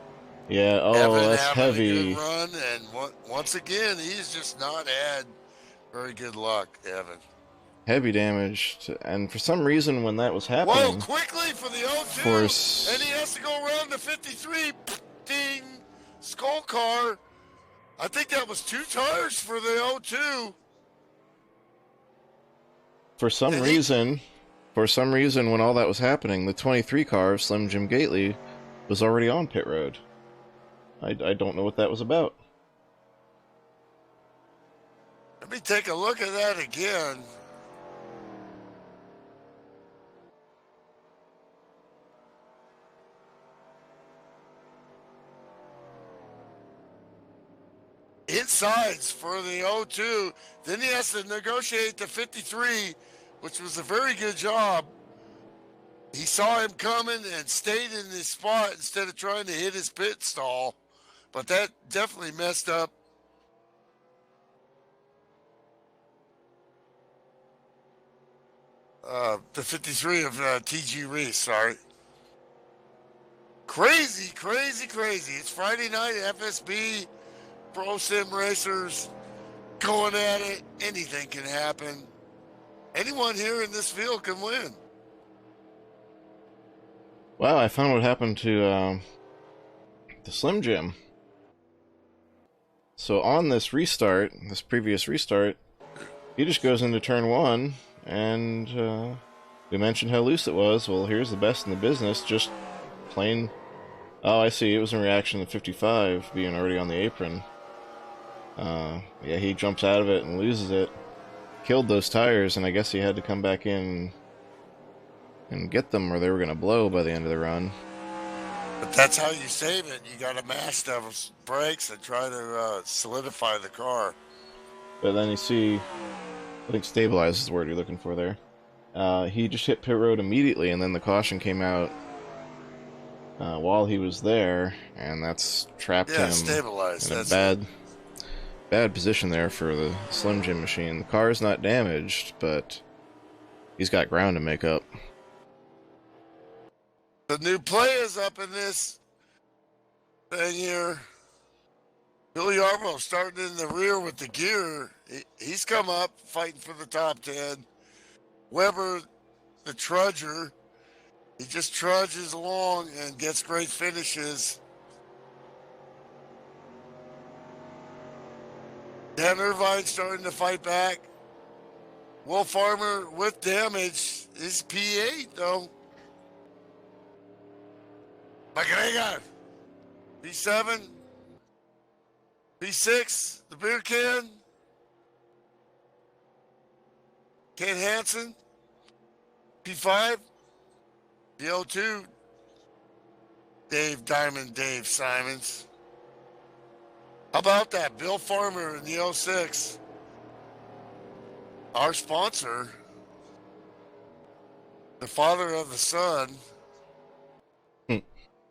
Yeah, Evan that's heavy. A good run, and once again, he's just not had very good luck, Evan. Heavy damage, and for some reason when that was happening... Whoa, quickly for the O2, and he has to go around the 53, ding, skull car. I think that was 2 tires for the O2. For some reason, when all that was happening, the 23 car of Slim Jim Gately was already on pit road. I don't know what that was about. Let me take a look at that again. Insides for the O2. Then he has to negotiate the 53, which was a very good job. He saw him coming and stayed in his spot instead of trying to hit his pit stall. But that definitely messed up The 53 of TG Reese, sorry. Crazy, crazy, crazy. It's Friday night, FSB, Pro Sim Racers going at it. Anything can happen. Anyone here in this field can win. Wow, I found what happened to the Slim Jim. So on this restart, this previous restart, he just goes into turn 1, and we mentioned how loose it was. Well, here's the best in the business, just plain... Oh, I see, it was in reaction to 55 being already on the apron. Yeah, he jumps out of it and loses it. Killed those tires, and I guess he had to come back in and get them, or they were going to blow by the end of the run. But that's how you save it. You got to mash those brakes and try to solidify the car. But then you see, I think stabilize is the word you're looking for there. He just hit pit road immediately, and then the caution came out while he was there, and that's trapped him stabilized. in a bad position there for the Slim Jim machine. The car's not damaged, but he's got ground to make up. The new players up in this thing here. Billy Arbo starting in the rear with the gear. He's come up fighting for the top 10. Weber, the trudger, he just trudges along and gets great finishes. Dan Irvine starting to fight back. Will Farmer with damage. He's P8 though. McGregor, P7, P6, the beer can, Ken Hansen, P5, the O2, Dave Simons. How about that? Bill Farmer in the 06. Our sponsor, the father of the son.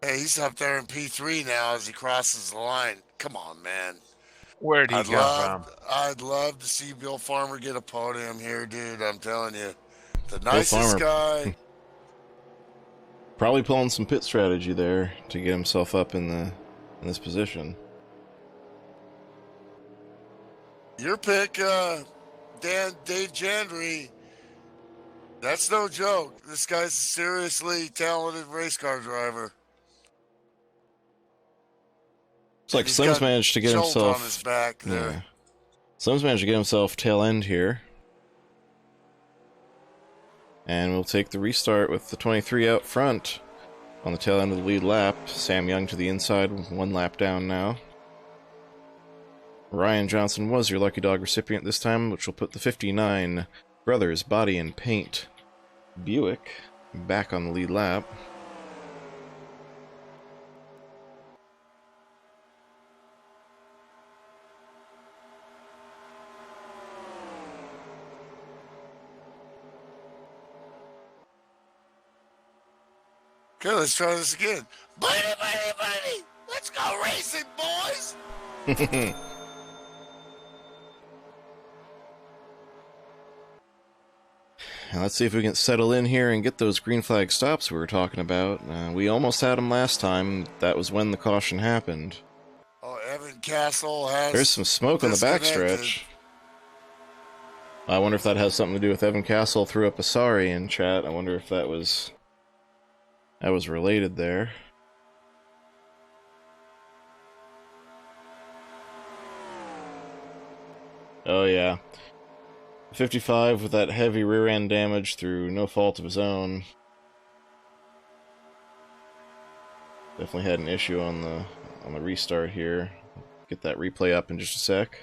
Hey, he's up there in P3 now as he crosses the line. Come on, man. Where'd he come from? I'd love to see Bill Farmer get a podium here, dude. I'm telling you. The nicest guy. Probably pulling some pit strategy there to get himself up in this position. Your pick, Dave Jandry. That's no joke. This guy's a seriously talented race car driver. It's like Slim's managed to get himself on his back there. Yeah. Slim's managed to get himself tail end here. And we'll take the restart with the 23 out front on the tail end of the lead lap. Sam Young to the inside, 1 lap down now. Ryan Johnson was your Lucky Dog recipient this time, which will put the 59 Brothers Body and Paint Buick back on the lead lap. Okay, let's try this again. Buddy! Let's go racing, boys! Now let's see if we can settle in here and get those green flag stops we were talking about. We almost had them last time. That was when the caution happened. Oh, Evan Castle has... There's some smoke on the backstretch. I wonder if that has something to do with Evan Castle threw up a sorry in chat. I wonder if that was related there. Oh yeah. 55 with that heavy rear end damage through no fault of his own. Definitely had an issue on the restart here. Get that replay up in just a sec.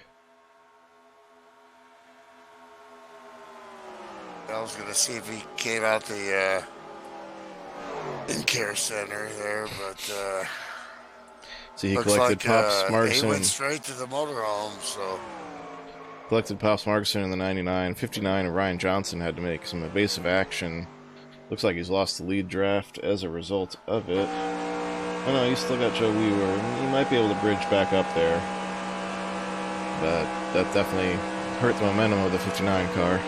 I was gonna see if he came out the in-care center there, but see, he collected Pops Margson. He went straight to the motorhome, so... Collected Pops Margson in the 99. 59 and Ryan Johnson had to make some evasive action. Looks like he's lost the lead draft as a result of it. Oh no, he's still got Joe Weaver. He might be able to bridge back up there. But that definitely hurt the momentum of the 59 car.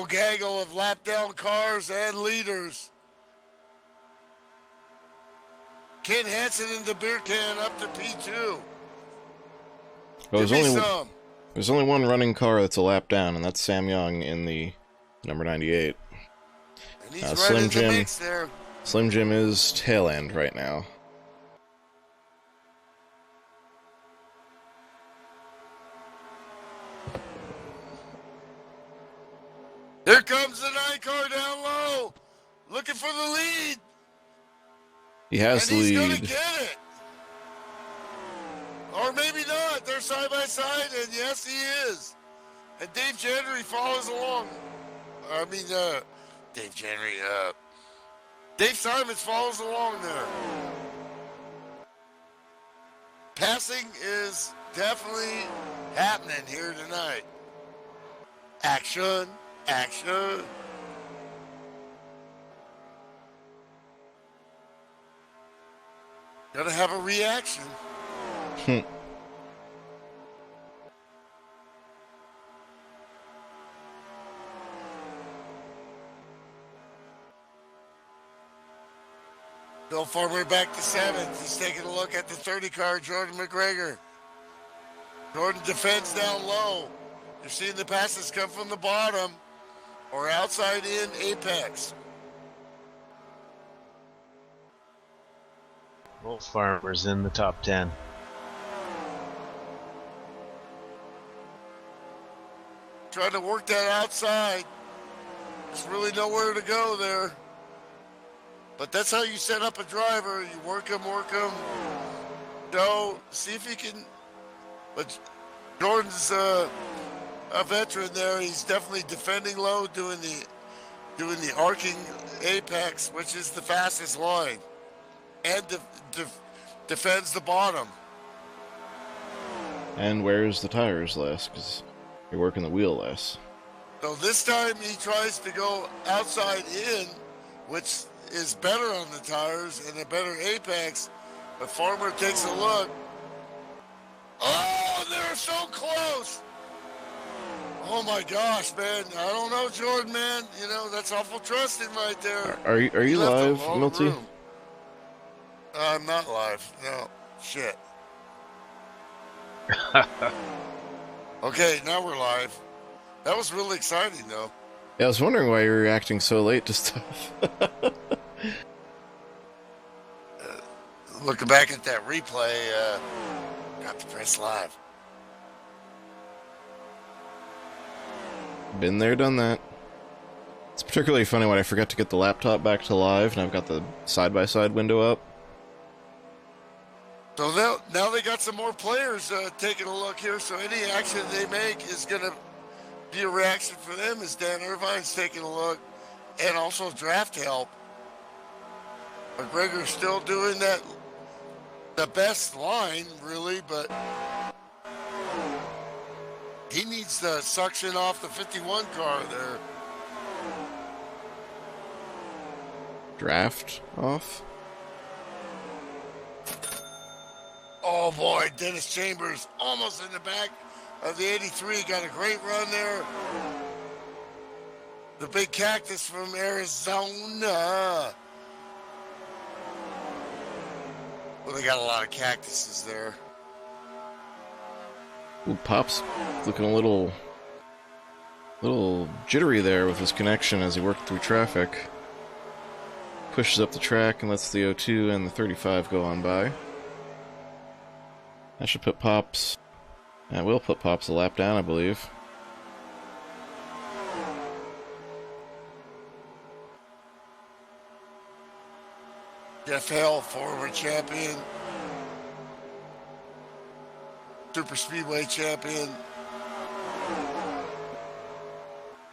gaggle of lap down cars and leaders. Ken Hansen in the beer can up to P2. Well, Give me some. there's only one running car that's a lap down, and that's Sam Young in the number 98. And he's right in the mix there. Slim Jim is tail end right now. Here comes the 9 car down low, looking for the lead. He has the And he's lead. going to get it. Or maybe not. They're side by side, and yes, he is. And Dave January follows along. Dave Simons follows along there. Passing is definitely happening here tonight. Action, action. Gonna have a reaction. Bill Farmer back to 7th. He's taking a look at the 30 car, Jordan McGregor. Jordan defends down low. You're seeing the passes come from the bottom or outside in apex. Both Farmers in the top 10. Trying to work that outside. There's really nowhere to go there. But that's how you set up a driver. You work him. Go, see if he can. But Jordan's a veteran there. He's definitely defending low, doing the arcing apex, which is the fastest line, and defends the bottom. And wears the tires less, because you're working the wheel less. So this time he tries to go outside in, which is better on the tires and a better apex. But Farmer takes a look. Oh, they're so close. Oh my gosh, man. I don't know, Jordan, man. You know, that's awful trusting right there. Are you live, Milty? I'm not live. No. Shit. Okay, now we're live. That was really exciting, though. Yeah, I was wondering why you're reacting so late to stuff. Looking back at that replay, got to press live. Been there, done that. It's particularly funny when I forget to get the laptop back to live, and I've got the side-by-side window up. So now they got some more players taking a look here, so any action they make is going to be a reaction for them as Dan Irvine's taking a look, and also draft help. McGregor's still doing the best line, really, but he needs to suction off the 51 car there. Draft off? Oh boy, Dennis Chambers almost in the back of the 83. Got a great run there. The big cactus from Arizona. Well, they got a lot of cactuses there. Ooh, Pop's looking a little jittery there with his connection as he worked through traffic. Pushes up the track and lets the 02 and the 35 go on by. That should put Pops... That will put Pops a lap down, I believe. Jeff Hale, former champion. Super Speedway champion.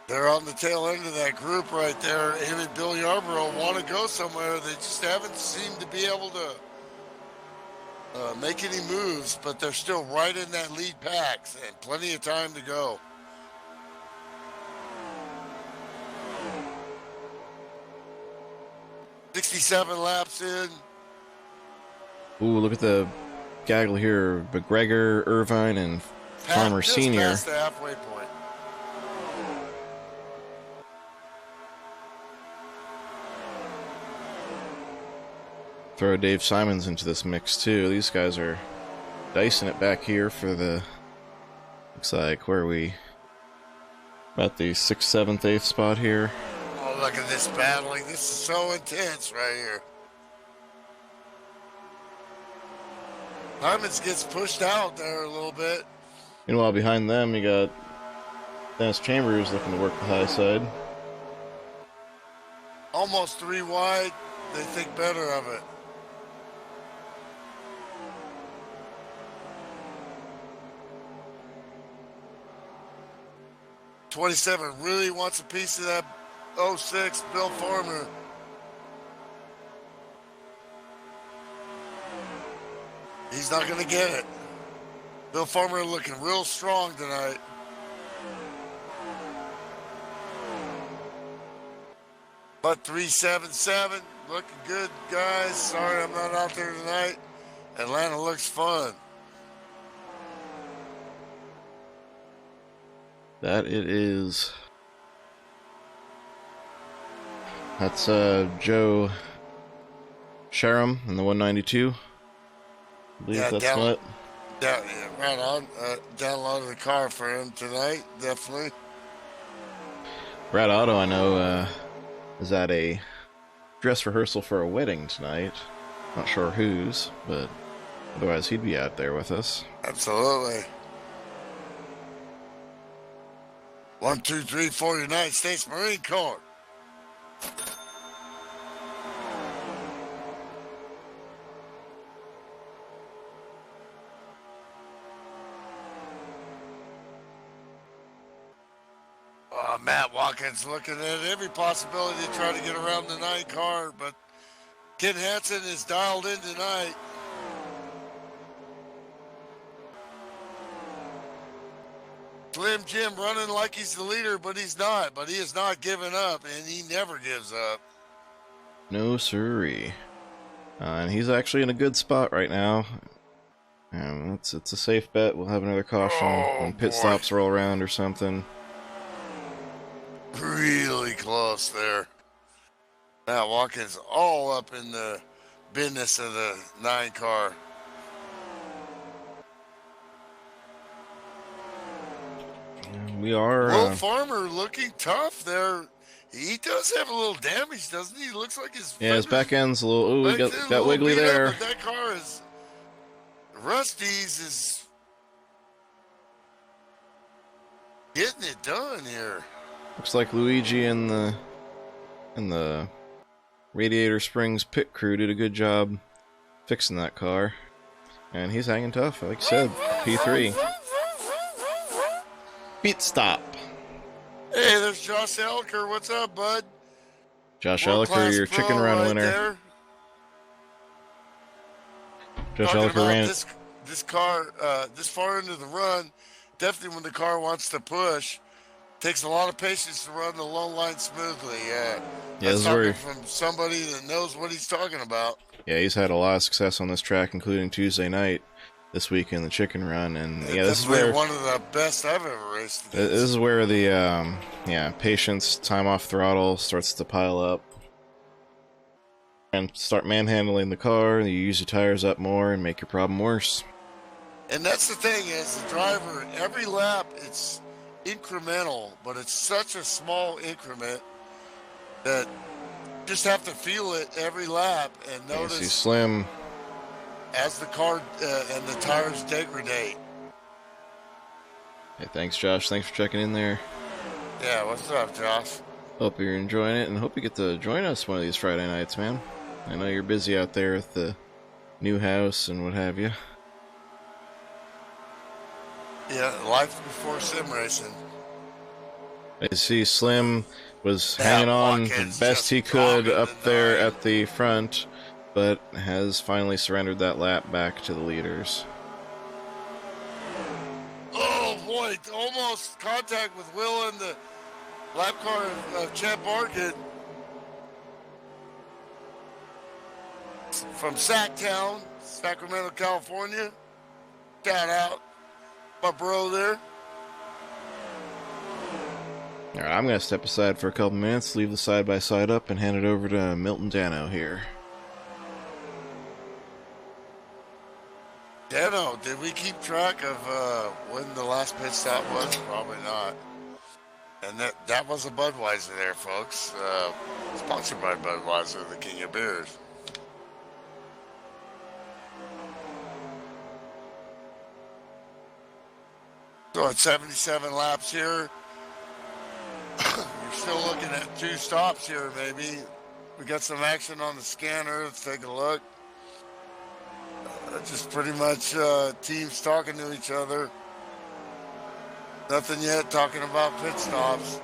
They're on the tail end of that group right there. Him and Bill Yarborough want to go somewhere. They just haven't seemed to be able to make any moves, but they're still right in that lead pack and plenty of time to go. $67 laps in. Ooh, look at the gaggle here. McGregor, Irvine, and Farmer Just Sr. past the halfway point. throw Dave Simons into this mix too. These guys are dicing it back here for the, looks like, where are we? About the 6th, 7th, 8th spot here. Oh, look at this battling. This is so intense right here. Simons gets pushed out there a little bit. Meanwhile, behind them, you got Dennis Chambers looking to work the high side. Almost 3 wide. They think better of it. '27 really wants a piece of that 06 Bill Farmer. He's not going to get it. Bill Farmer looking real strong tonight. But 377 looking good, guys. Sorry I'm not out there tonight. Atlanta looks fun. That it is. That's Joe Sharon in the 192. I believe that's what. Yeah, right on. Downloaded the car for him tonight, definitely. Brad Otto, I know, is at a dress rehearsal for a wedding tonight. Not sure whose, but otherwise he'd be out there with us. Absolutely. 1, 2, 3, 4, United States Marine Corps. Matt Watkins looking at every possibility to try to get around the 9 car, but Ken Hansen is dialed in tonight. Slim Jim running like he's the leader, but he's not. But he is not giving up, and he never gives up. No siree. And he's actually in a good spot right now. It's a safe bet. We'll have another caution when pit stops roll around or something. Really close there. Matt Watkins all up in the business of the 9 car. We are. Will Farmer looking tough there. He does have a little damage, doesn't he? Looks like his his back end's a little. Ooh, we got wiggly there. Up, that car is. Rusty's is getting it done here. Looks like Luigi and the Radiator Springs pit crew did a good job fixing that car, and he's hanging tough. Like I said, P3. Pit stop. Hey, there's Josh Elker. What's up, bud? Josh Elker, your chicken run winner. There. Josh Talking Elker ran this car this far into the run. Definitely, when the car wants to push, takes a lot of patience to run the low line smoothly. Yeah, this is talking from somebody that knows what he's talking about. Yeah, he's had a lot of success on this track, including Tuesday night this week in the chicken run, and yeah, this is where one of the best I've ever raced. This is where the patience, time off throttle starts to pile up, and start manhandling the car. You use your tires up more and make your problem worse. And that's the thing, is the driver, every lap it's incremental, but it's such a small increment that you just have to feel it every lap and notice. You see Slim as the car and the tires degrade. Hey, thanks, Josh. Thanks for checking in there. Yeah, what's up, Josh? Hope you're enjoying it, and hope you get to join us one of these Friday nights, man. I know you're busy out there with the new house and what have you. Yeah, life before sim racing. I see Slim was hanging on the best he could up there at the front, but has finally surrendered that lap back to the leaders. Oh boy, almost contact with Will in the lap car of Chad Barkett from Sacktown, Sacramento, California. Shout out my bro there. All right, I'm going to step aside for a couple minutes, leave the side-by-side up, and hand it over to Milton Dano here. Dano, did we keep track of when the last pit stop was? Probably not. And that was a Budweiser there, folks. Sponsored by Budweiser, the king of beers. So at 77 laps here, you're still looking at 2 stops here, maybe. We got some action on the scanner. Let's take a look. Just pretty much teams talking to each other. Nothing yet talking about pit stops.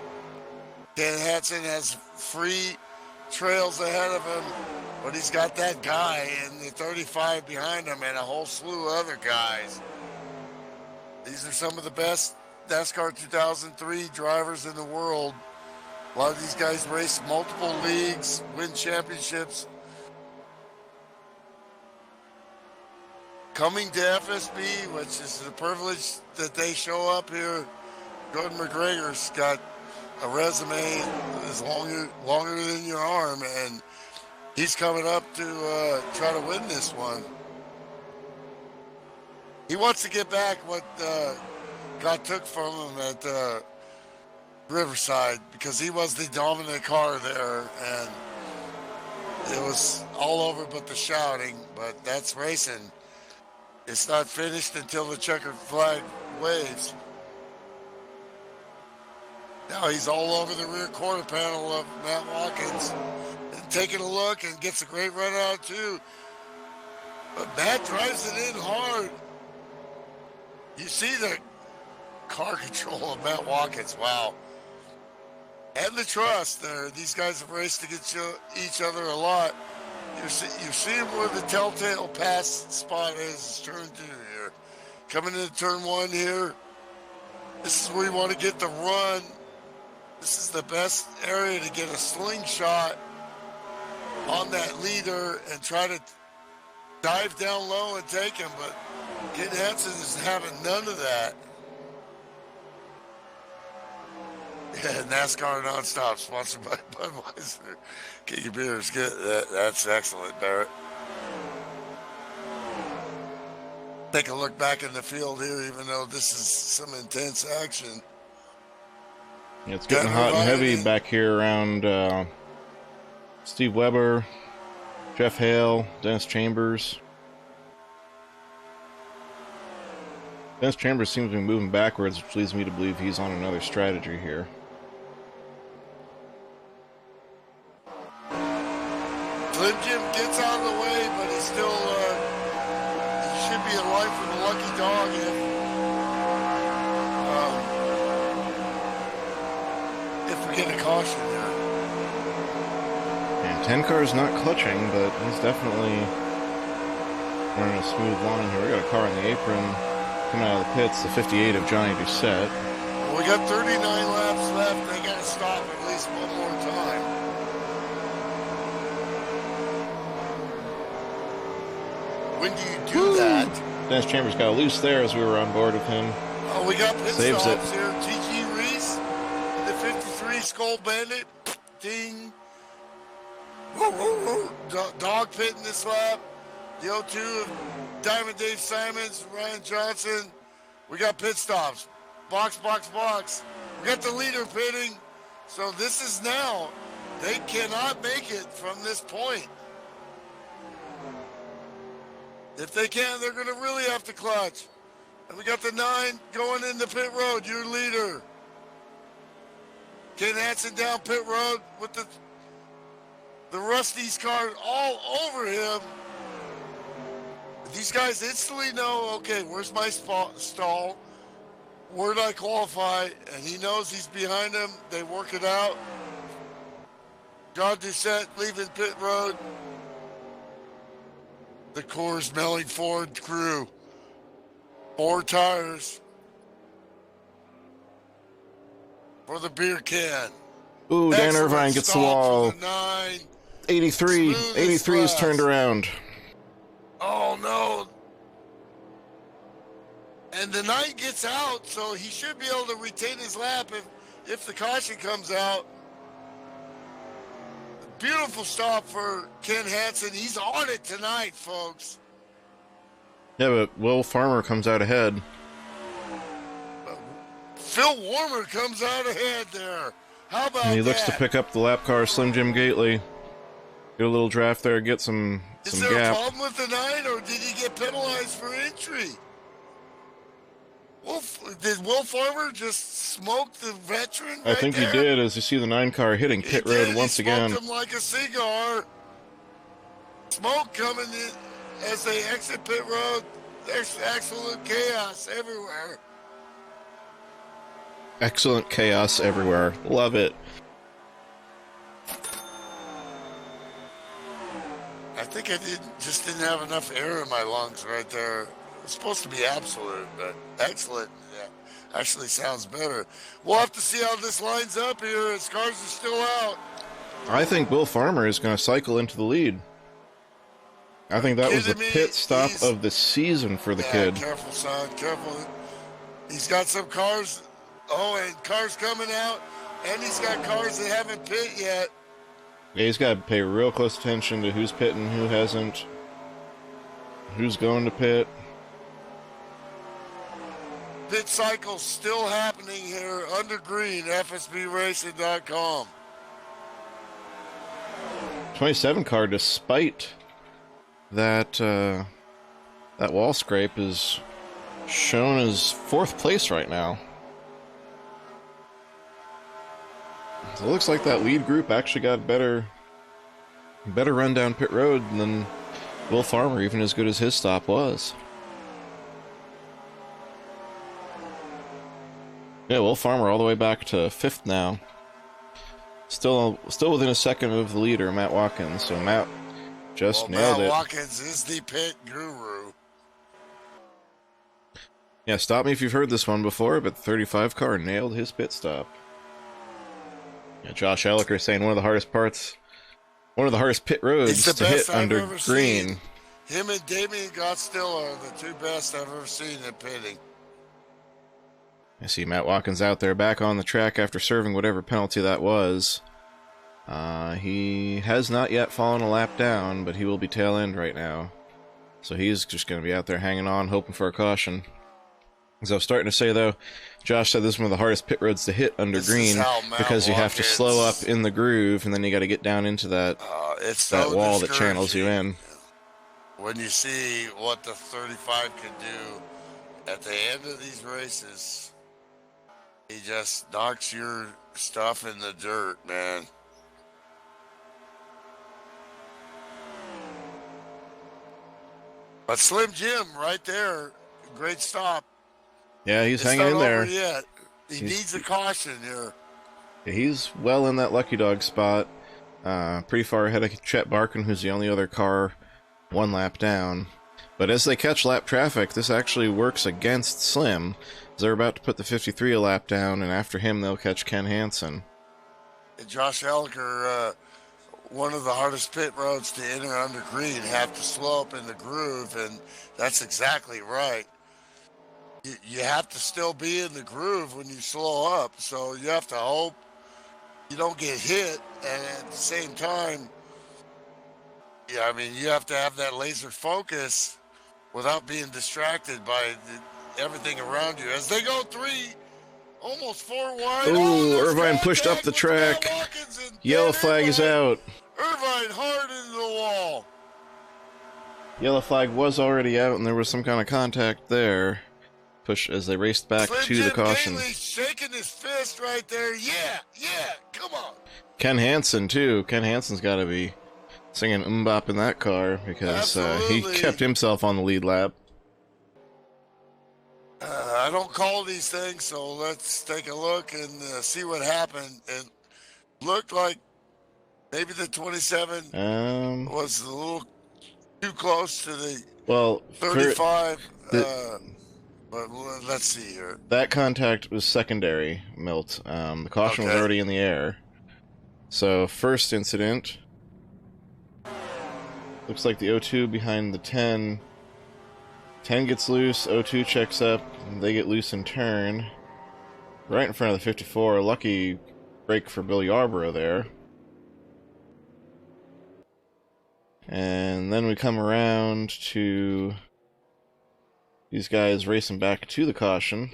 Ken Hansen has free trails ahead of him, but he's got that guy in the 35 behind him and a whole slew of other guys. These are some of the best NASCAR 2003 drivers in the world. A lot of these guys race multiple leagues, win championships. Coming to FSB, which is a privilege that they show up here. Jordan McGregor's got a resume that's longer than your arm, and he's coming up to try to win this one. He wants to get back what God took from him at Riverside, because he was the dominant car there, and it was all over but the shouting. But that's racing. It's not finished until the checkered flag waves. Now he's all over the rear quarter panel of Matt Watkins and taking a look, and gets a great run out too. But Matt drives it in hard. You see the car control of Matt Watkins. Wow. And the trust there. These guys have raced against each other a lot. You're seeing where the telltale pass spot is turn 2 here. Coming into turn 1 here. This is where you want to get the run. This is the best area to get a slingshot on that leader and try to dive down low and take him. But Ken Hansen is having none of that. Yeah, NASCAR Nonstop, sponsored by Budweiser. Get your beers. That's excellent, Barrett. Take a look back in the field here, even though this is some intense action. Yeah, it's getting hot and heavy back here around Steve Weber, Jeff Hale, Dennis Chambers. Dennis Chambers seems to be moving backwards, which leads me to believe he's on another strategy here. Slim Jim gets out of the way, but he's still, he should be in line for the lucky dog if we get a caution there. And 10 car's not clutching, but he's definitely running a smooth line here. We got a car in the apron coming out of the pits, the 58 of Johnny Doucette. Well, we got 39 laps left. They got to stop at least one more time. When do you do that? Dennis Chambers got loose there as we were on board with him. Oh, we got pit Saves stops it. here. T.G. Reese, the 53 Skull Bandit. Ding. Woo, woo, woo. Dog pitting this lap. The 02 of Diamond Dave Simons, Ryan Johnson. We got pit stops. Box, box, box. We got the leader pitting. So this is now. They cannot make it from this point. If they can, they're going to really have to clutch. And we got the 9 going into pit road, your leader. Ken Hansen down pit road with the Rusty's car all over him. These guys instantly know, okay, where's my stall? Where did I qualify? And he knows he's behind him. They work it out. John Doucette leaving pit road. The Coors Melling Ford crew. 4 tires for the beer can. Ooh, Dan Excellent Irvine gets the stop wall. for the 9. 83. Smooth 83 is as turned glass. around. Oh, no. And the 9 gets out, so he should be able to retain his lap if the caution comes out. Beautiful stop for Ken Hansen. He's on it tonight, folks. Yeah, but Will Farmer comes out ahead. Phil Warmer comes out ahead there. How about And he that? looks to pick up the lap car, Slim Jim Gately. Get a little draft there, get some Is there gap. a problem with the night, or did he get penalized for entry? Did Will Farmer just smoke the veteran? I think he did, as you see the 9 car hitting pit road once again. He smoked him like a cigar. Smoke coming in as they exit pit road. There's absolute chaos everywhere. Excellent chaos everywhere. Love it. I think I just didn't have enough air in my lungs right there. It's supposed to be absolute, but excellent. Yeah, actually sounds better. We'll have to see how this lines up here as cars are still out. I think Will Farmer is going to cycle into the lead. I think that was the pit stop of the season for the kid. Careful, son. Careful. He's got some cars. Oh, and cars coming out. And he's got cars that haven't pit yet. Yeah, he's got to pay real close attention to who's pitting, who hasn't, who's going to pit. Pit cycle's still happening here under green, FSBRacing.com. 27 car, despite that that wall scrape, is shown as 4th place right now. So it looks like that lead group actually got better run down pit road than Will Farmer, even as good as his stop was. Yeah, Will Farmer all the way back to 5th now. Still within a second of the leader, Matt Watkins. So Matt just nailed it. Matt Watkins is the pit guru. Yeah, stop me if you've heard this one before, but the 35 car nailed his pit stop. Yeah, Josh Elliker saying one of the hardest pit roads to hit under green. Seen. Him and Damian Gottstill are the 2 best I've ever seen in pitting. I see Matt Watkins out there back on the track after serving whatever penalty that was. He has not yet fallen a lap down, but he will be tail end right now. So he's just going to be out there hanging on, hoping for a caution. As I was starting to say, though, Josh said this is one of the hardest pit roads to hit under green because you have to slow up in the groove, and then you got to get down into that wall that channels you in. When you see what the 35 can do at the end of these races, he just knocks your stuff in the dirt, man. But Slim Jim right there, great stop. Yeah, he's hanging in there. Yet. He needs a caution here. He's well in that lucky dog spot. Pretty far ahead of Chet Barkin, who's the only other car 1 lap down. But as they catch lap traffic, this actually works against Slim. As they're about to put the 53 a lap down, and after him they'll catch Ken Hansen. And Josh Elliker, one of the hardest pit roads to enter under green, have to slow up in the groove, and that's exactly right. You have to still be in the groove when you slow up, so you have to hope you don't get hit, and at the same time, yeah, I mean, you have to have that laser focus without being distracted by everything around you. As they go 3, almost 4 wide. Ooh, Irvine pushed up the track. Yellow flag is out. Irvine hard into the wall. Yellow flag was already out, and there was some kind of contact there. Push as they raced back to the caution. Shaking his fist right there. Yeah, come on. Ken Hansen, too. Ken Hansen's got to be singing Mbop in that car because he kept himself on the lead lap. I don't call these things, so let's take a look and see what happened. It looked like maybe the 27 was a little too close to the 35. But let's see here. That contact was secondary, Milt. The caution was already in the air. So, first incident. Looks like the O2 behind the 10. 10 gets loose, O2 checks up, and they get loose in turn. Right in front of the 54. Lucky break for Bill Yarborough there. And then we come around to These guys racing back to the caution.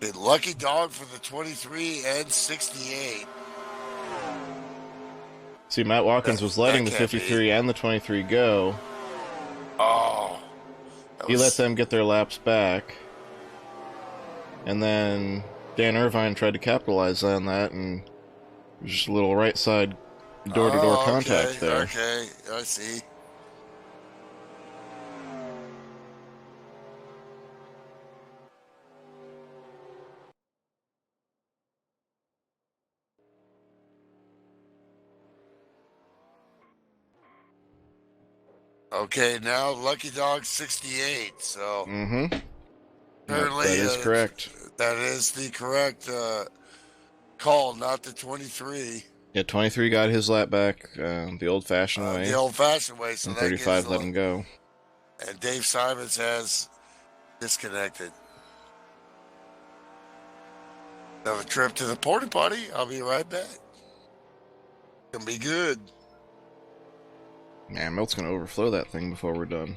A lucky dog for the 23 and 68. See, Matt Watkins was letting the that can't 53 and the 23 go. Oh. He let them get their laps back. And then Dan Irvine tried to capitalize on that, and just a little right side door-to-door contact there. Okay, I see. Okay, now Lucky Dog 68. So apparently that is correct. That is the correct call, not the 23. Yeah, 23 got his lap back the old-fashioned way. The old-fashioned way. So and that 35 gives let him go. And Dave Simons has disconnected. Another trip to the porta potty. I'll be right back. Gonna be good. Man, Milt's gonna overflow that thing before we're done.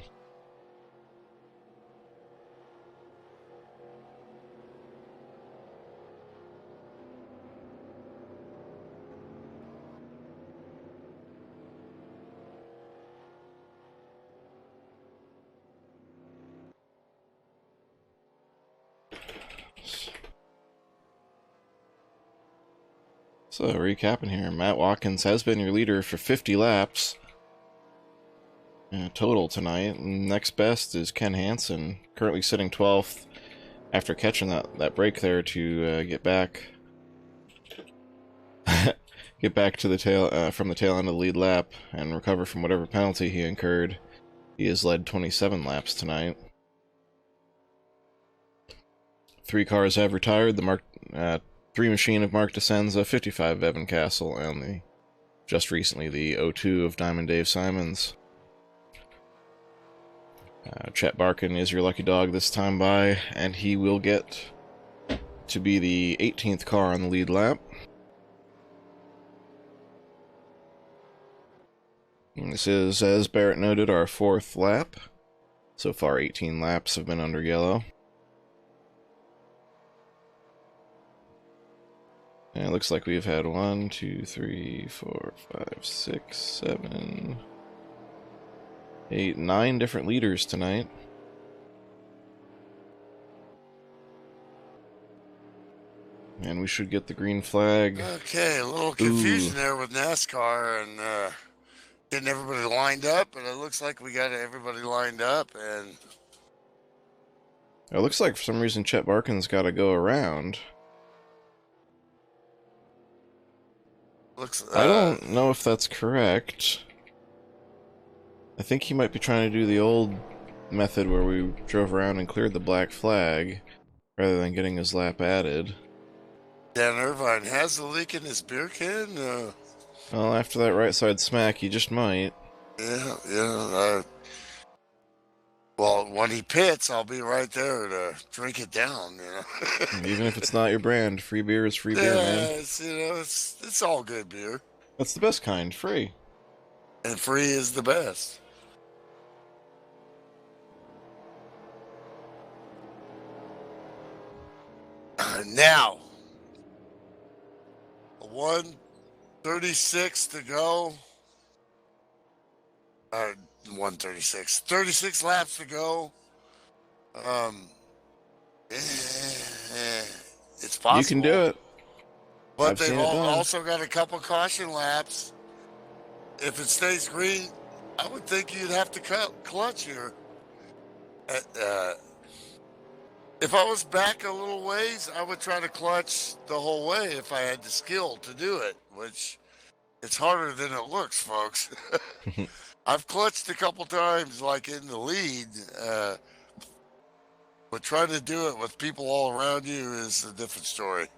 So, recapping here, Matt Watkins has been your leader for 50 laps total tonight. Next best is Ken Hansen, currently sitting 12th after catching that break there to get back to the tail from the tail end of the lead lap and recover from whatever penalty he incurred. He has led 27 laps tonight. 3 cars have retired. The 3 machine of Mark DeSenza, 55 of Evan Castle, and just recently the 02 of Diamond Dave Simons. Chet Barkin is your lucky dog this time by, and he will get to be the 18th car on the lead lap. And this is, as Barrett noted, our 4th lap. So far 18 laps have been under yellow. And it looks like we've had 1, 2, 3, 4, 5, 6, 7, 8, 9 different leaders tonight. And we should get the green flag. Okay, a little confusion there with NASCAR and getting everybody lined up, but it looks like we got everybody lined up. And it looks like for some reason Chet Barkin's got to go around. I don't know if that's correct. I think he might be trying to do the old method where we drove around and cleared the black flag rather than getting his lap added. Dan Irvine has a leak in his beer can. Well, after that right side smack, he just might. Yeah. Well, when he pits, I'll be right there to drink it down, you know. Even if it's not your brand, free beer is free beer, man. It's all good beer. That's the best kind, free. And free is the best. Now, 1:36 to go. 1:36. 36 laps to go. It's possible. You can do it. But they've also got a couple caution laps. If it stays green, I would think you'd have to clutch here. If I was back a little ways, I would try to clutch the whole way if I had the skill to do it, which it's harder than it looks, folks. I've clutched a couple times, like in the lead, but trying to do it with people all around you is a different story.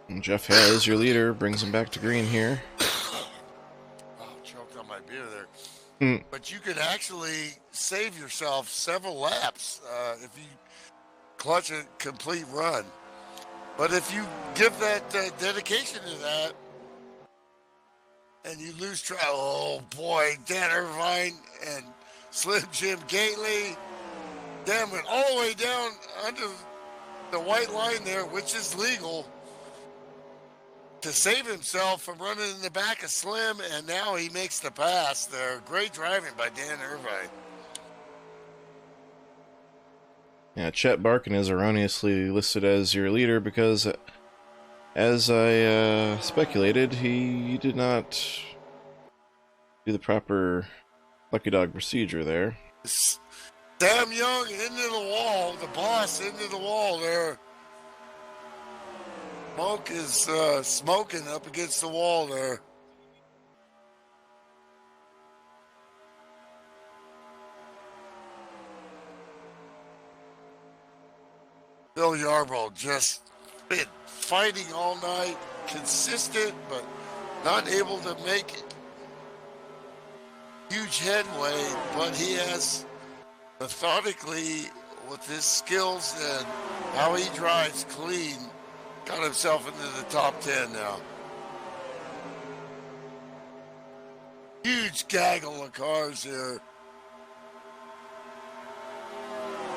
And Jeff Hale is your leader, brings him back to green here. Choked on my beer there. But you could actually save yourself several laps if you clutch a complete run. But if you give that dedication to that, and you lose track. Oh boy, Dan Irvine and Slim Jim Gately. Dan went all the way down under the white line there, which is legal, to save himself from running in the back of Slim, and now he makes the pass there. Great driving by Dan Irvine. Yeah, Chet Barkin is erroneously listed as your leader because, as I speculated, he did not do the proper Lucky Dog procedure there. Sam Young into the wall, the boss into the wall there. Smoke is smoking up against the wall there. Bill Yarbrough just been fighting all night, consistent, but not able to make huge headway. But he has methodically, with his skills and how he drives clean, got himself into the top 10 now. Huge gaggle of cars here.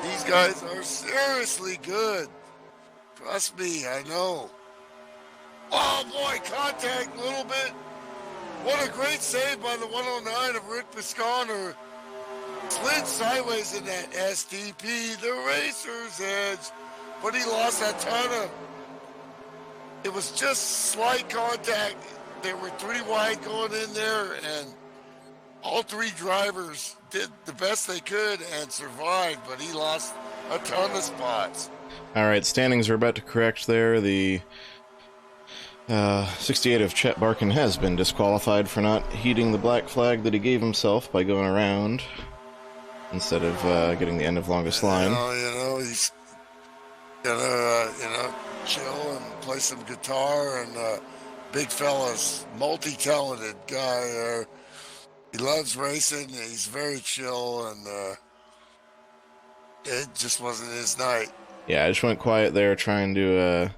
These guys are seriously good. Trust me, I know. Oh boy, contact a little bit. What a great save by the 109 of Rick Pisconer. Slid sideways in that STP, the racer's edge, but he lost a ton of. It was just slight contact. There were 3 wide going in there, and all 3 drivers did the best they could and survived, but he lost a ton of spots. All right, standings are about to correct there. The 68 of Chet Barkin has been disqualified for not heeding the black flag that he gave himself by going around instead of getting the end of longest line. He's gonna, chill and play some guitar, and big fella's multi-talented guy. He loves racing. He's very chill, and it just wasn't his night. Yeah, I just went quiet there trying to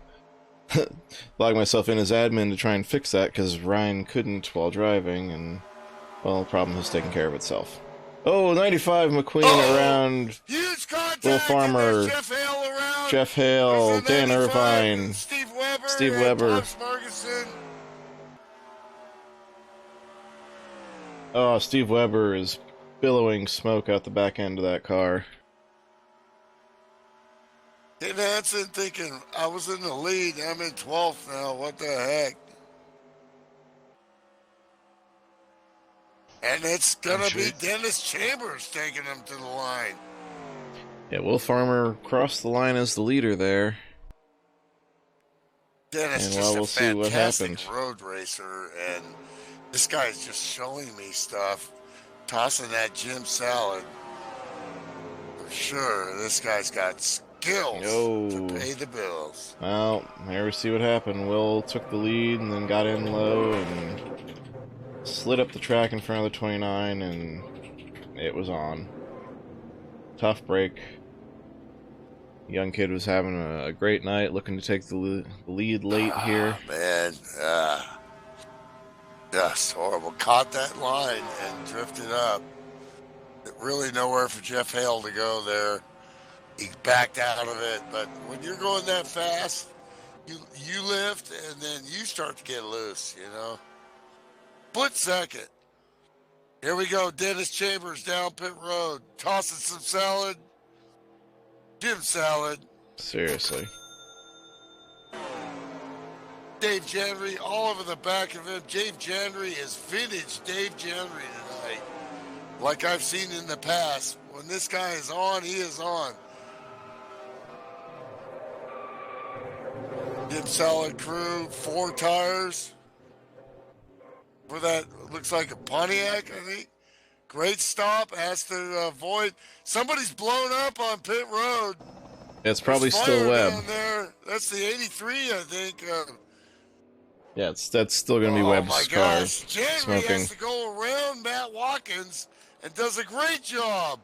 log myself in as admin to try and fix that because Ryan couldn't while driving, and, well, the problem has taken care of itself. Oh, 95 McQueen around huge contact, Will Farmer, Jeff Hale around. Jeff Hale, Dan Irvine, Steve Weber, Steve Weber. Ferguson. Oh, Steve Weber is billowing smoke out the back end of that car. Dave Hansen thinking, I was in the lead, I'm in 12th now, what the heck? And it's going to be Dennis Chambers taking him to the line. Yeah, Will Farmer crossed the line as the leader there. Dennis And, just well, a we'll see what fantastic happens. road racer, and this guy's just showing me stuff, tossing that Jim salad. For sure, this guy's got skills to pay the bills. Well, here we see what happened. Will took the lead and then got in low and slid up the track in front of the 29, and it was on. Tough break. Young kid was having a great night, looking to take the lead late here. Man, just horrible. Caught that line and drifted up. Really nowhere for Jeff Hale to go there. He backed out of it, but when you're going that fast, you lift and then you start to get loose, Split second. Here we go. Dennis Chambers down pit road, tossing some salad. Jim salad. Seriously. Dave Janry all over the back of him. Dave Janry is vintage Dave Janry tonight, like I've seen in the past. When this guy is on, he is on. Jim Salad crew, 4 tires for that. Looks like a Pontiac, I think. Great stop. Has to avoid. Somebody's blown up on pit road. It's probably There's still fire Webb. down there. That's the 83, I think. Yeah, that's still going to be Webb's my car. gosh. Janry Smoking. has to go around Matt Watkins and does a great job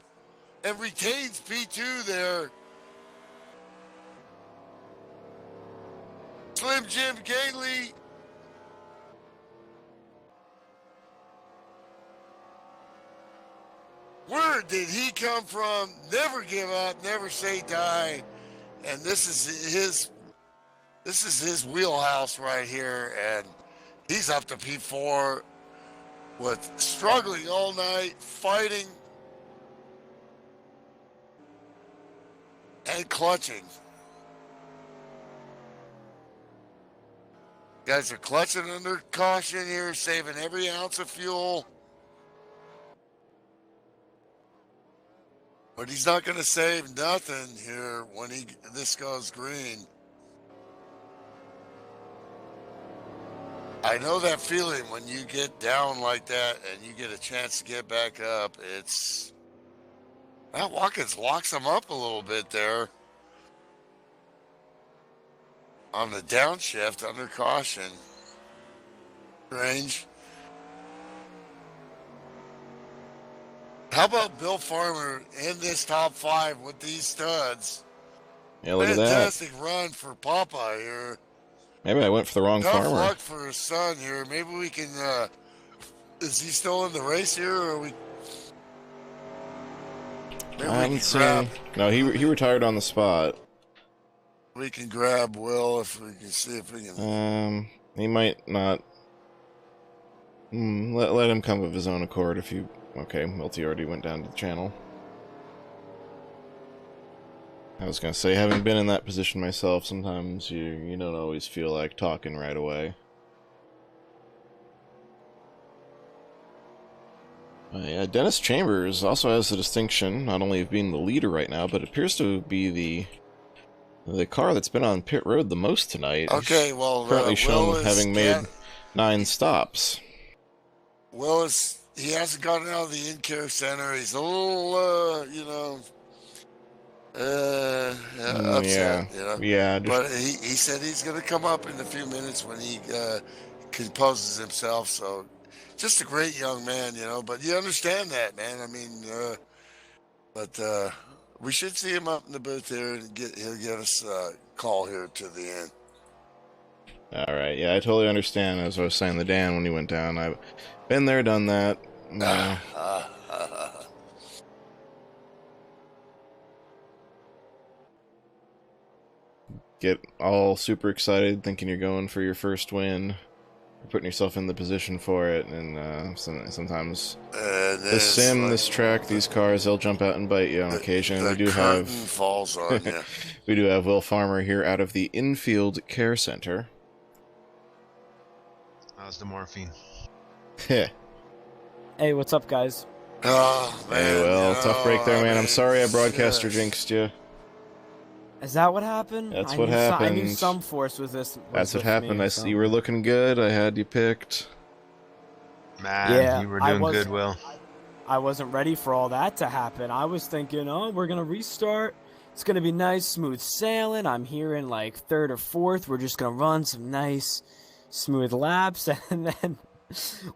and retains P2 there. Slim Jim Gately Where did he come from? Never give up, never say die. And this is his wheelhouse right here, and he's up to P4 with struggling all night, fighting and clutching. Guys are clutching under caution here, saving every ounce of fuel. But he's not going to save nothing here when this goes green. I know that feeling when you get down like that and you get a chance to get back up. That Watkins locks him up a little bit there on the downshift under caution. Strange. How about Bill Farmer in this top 5 with these studs? Yeah, look at that. Fantastic run for Papa here. Maybe I went for the wrong Tough farmer. luck for his son here. Maybe we can. Is he still in the race here, or are we? Maybe I haven't seen. No, he retired on the spot. We can grab Will if we can see if we can. He might not. Let him come of his own accord if you. Okay, Milty already went down to the channel. I was gonna say, having been in that position myself, sometimes you don't always feel like talking right away. Yeah, Dennis Chambers also has the distinction not only of being the leader right now, but appears to be the car that's been on pit road the most tonight. Okay, well, currently shown having made 9 stops. He hasn't gotten out of the in-care center. He's a little, upset. Yeah. But he said he's going to come up in a few minutes when he composes himself. So, just a great young man, But you understand that, man. I mean, but we should see him up in the booth here, and he'll get us a call here to the end. All right. Yeah, I totally understand. As I was saying to Dan when he went down, I've been there, done that. Get all super excited thinking you're going for your first win. You're putting yourself in the position for it, and sometimes this track, these cars, they'll jump out and bite you on occasion. The curtain falls on you. We do have Will Farmer here out of the Infield Care Center. How's the morphine? Hey, what's up, guys? Oh, man. Hey, Will, tough break there, man. I'm sorry I broadcaster jinxed you. Is that what happened? That's what happened. I knew some force was this. That's what happened. I see you were looking good. I had you picked. Man, you were doing good, Will. I wasn't ready for all that to happen. I was thinking, we're going to restart. It's going to be nice, smooth sailing. I'm here in like 3rd or 4th. We're just going to run some nice, smooth laps. And then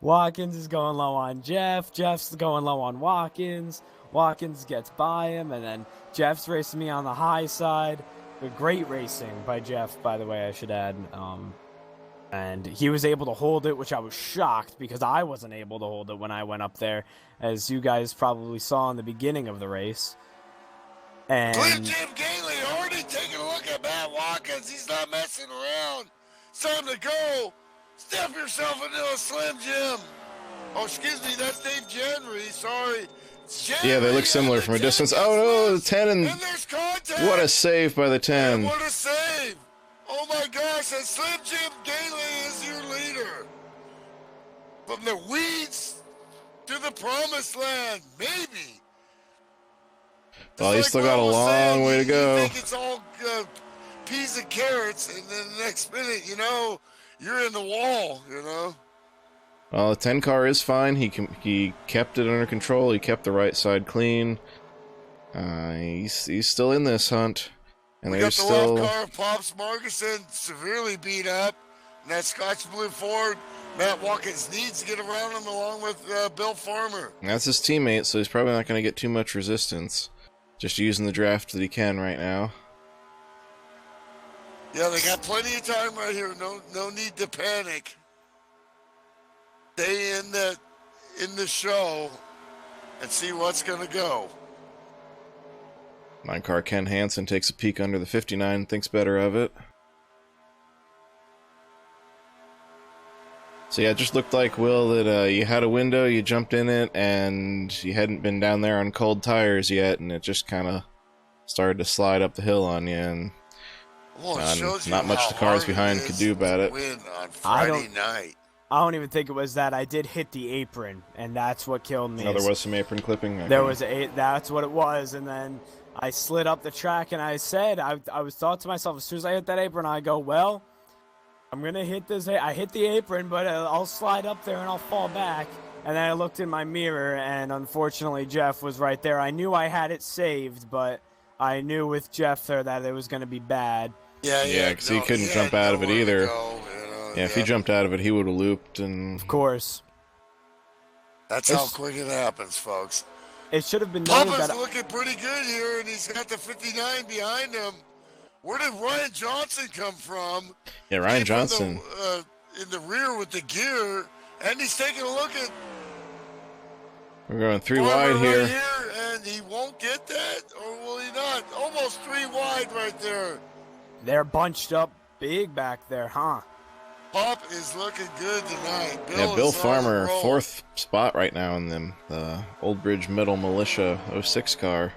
Watkins is going low on Jeff. Jeff's going low on Watkins. Watkins gets by him, and then Jeff's racing me on the high side. But great racing by Jeff, by the way, I should add. And he was able to hold it, which I was shocked because I wasn't able to hold it when I went up there, as you guys probably saw in the beginning of the race. And Jim Gailey already taking a look at Matt Watkins. He's not messing around. It's time to go. Step yourself into a Slim Jim. Oh, excuse me, that's Dave Genry. Sorry. Yeah, they look similar from a distance. Oh no, the 10 and there's contact. What a save by the 10. And what a save. Oh my gosh, and Slim Jim Gailey is your leader. From the weeds to the promised land, maybe. Well, he's still got a long way to go. You think it's all peas and carrots, and then the next minute, you're in the wall, Well, the 10 car is fine. He kept it under control. He kept the right side clean. He's still in this hunt, and we there's got the still left car of Pops Margerson severely beat up, and that Scotch Blue Ford. Matt Watkins needs to get around him along with Bill Farmer. And that's his teammate, so he's probably not going to get too much resistance. Just using the draft that he can right now. Yeah, they got plenty of time right here. No need to panic. Stay in the show, and see what's going to go. 9-car Ken Hansen takes a peek under the 59, thinks better of it. So yeah, it just looked like, Will, that you had a window, you jumped in it, and you hadn't been down there on cold tires yet, and it just kind of started to slide up the hill on you, and Well, it shows you not much how the cars hard behind it could is do about to it. win on Friday night. I don't even think it was that. I did hit the apron, and that's what killed me. Oh, there was some apron clipping? Okay. There was that's what it was, and then I slid up the track, and I said, I was thought to myself, as soon as I hit that apron, I go, well, I'm going to hit this. I hit the apron, but I'll slide up there, and I'll fall back. And then I looked in my mirror, and unfortunately, Jeff was right there. I knew I had it saved, but I knew with Jeff there that it was going to be bad. Yeah, because he couldn't jump out of it either. If he jumped out of it, he would have looped. And of course. That's how quick it happens, folks. It should have been noted Papa's that looking pretty good here, and he's got the 59 behind him. Where did Ryan Johnson come from? Yeah, Ryan Johnson. In the rear with the gear, and he's taking a look at We're going 3 Farmer wide here. right here, and he won't get that, or will he not? Almost 3 wide right there. they're bunched up big back there, huh? Pop is looking good tonight. Bill Bill is on Farmer, the roll. 4th spot right now in the Old Bridge Middle Militia 06 car.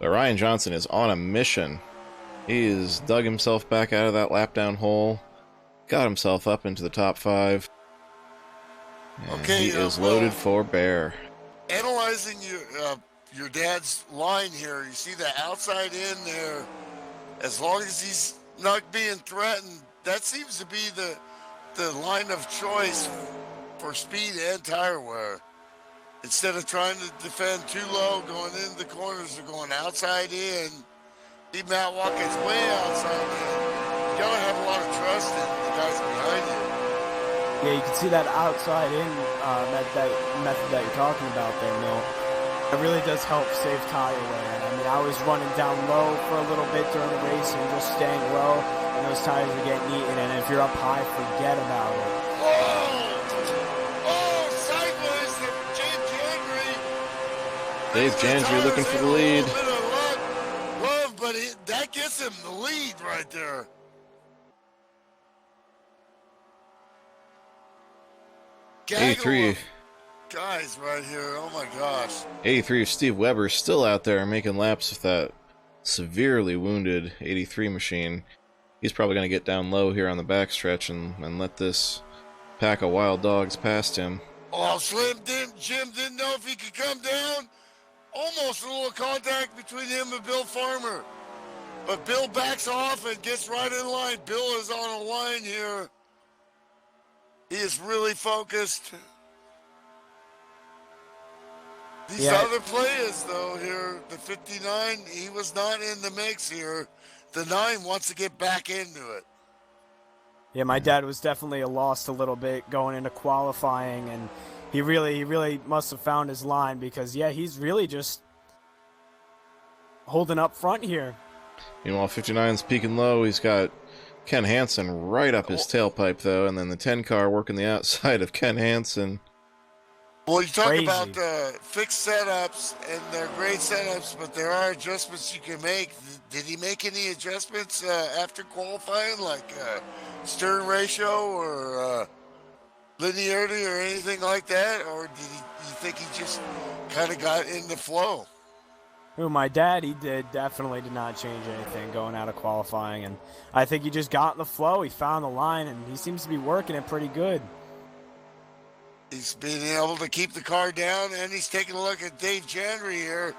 But Ryan Johnson is on a mission. He's dug himself back out of that lap down hole, got himself up into the top 5. And Okay, he is well, loaded for bear. Analyzing your dad's line here, you see the outside in there. As long as he's not being threatened, that seems to be the line of choice for speed and tire wear. Instead of trying to defend too low, going into the corners, or going outside in. See Matt Watkins way outside in. You gotta have a lot of trust in the guys behind you. Yeah, you can see that outside in method that you're talking about there, Milt. It really does help save tire wear. I mean, I was running down low for a little bit during the race and just staying low, and those tires are getting eaten, and if you're up high, forget about it. Oh, sideways to James Jandry. Dave Jandry looking for the lead. A little bit of love, but that gets him the lead right there. Gaggle 83. of guys right here. Oh my gosh. 83 of Steve Weber still out there making laps with that severely wounded 83 machine. He's probably going to get down low here on the backstretch and let this pack of wild dogs past him. Oh, Jim didn't know if he could come down. Almost a little contact between him and Bill Farmer. But Bill backs off and gets right in line. Bill is on a line here. He is really focused. These other players, though, here, the 59, he was not in the mix here. The 9 wants to get back into it. Yeah, my dad was definitely lost a little bit going into qualifying, and he really must have found his line because, yeah, he's really just holding up front here. Meanwhile, 59's peaking low. He's got Ken Hansen right up his tailpipe, though, and then the 10 car working the outside of Ken Hansen. Well, you talk Crazy. about fixed setups, and they're great setups, but there are adjustments you can make. Did he make any adjustments after qualifying, like stern ratio or linearity or anything like that? Or you think he just kind of got in the flow? Who, my dad, he definitely did not change anything going out of qualifying, and I think he just got in the flow. He found the line, and he seems to be working it pretty good. He's being able to keep the car down, and he's taking a look at Dave Jandry here.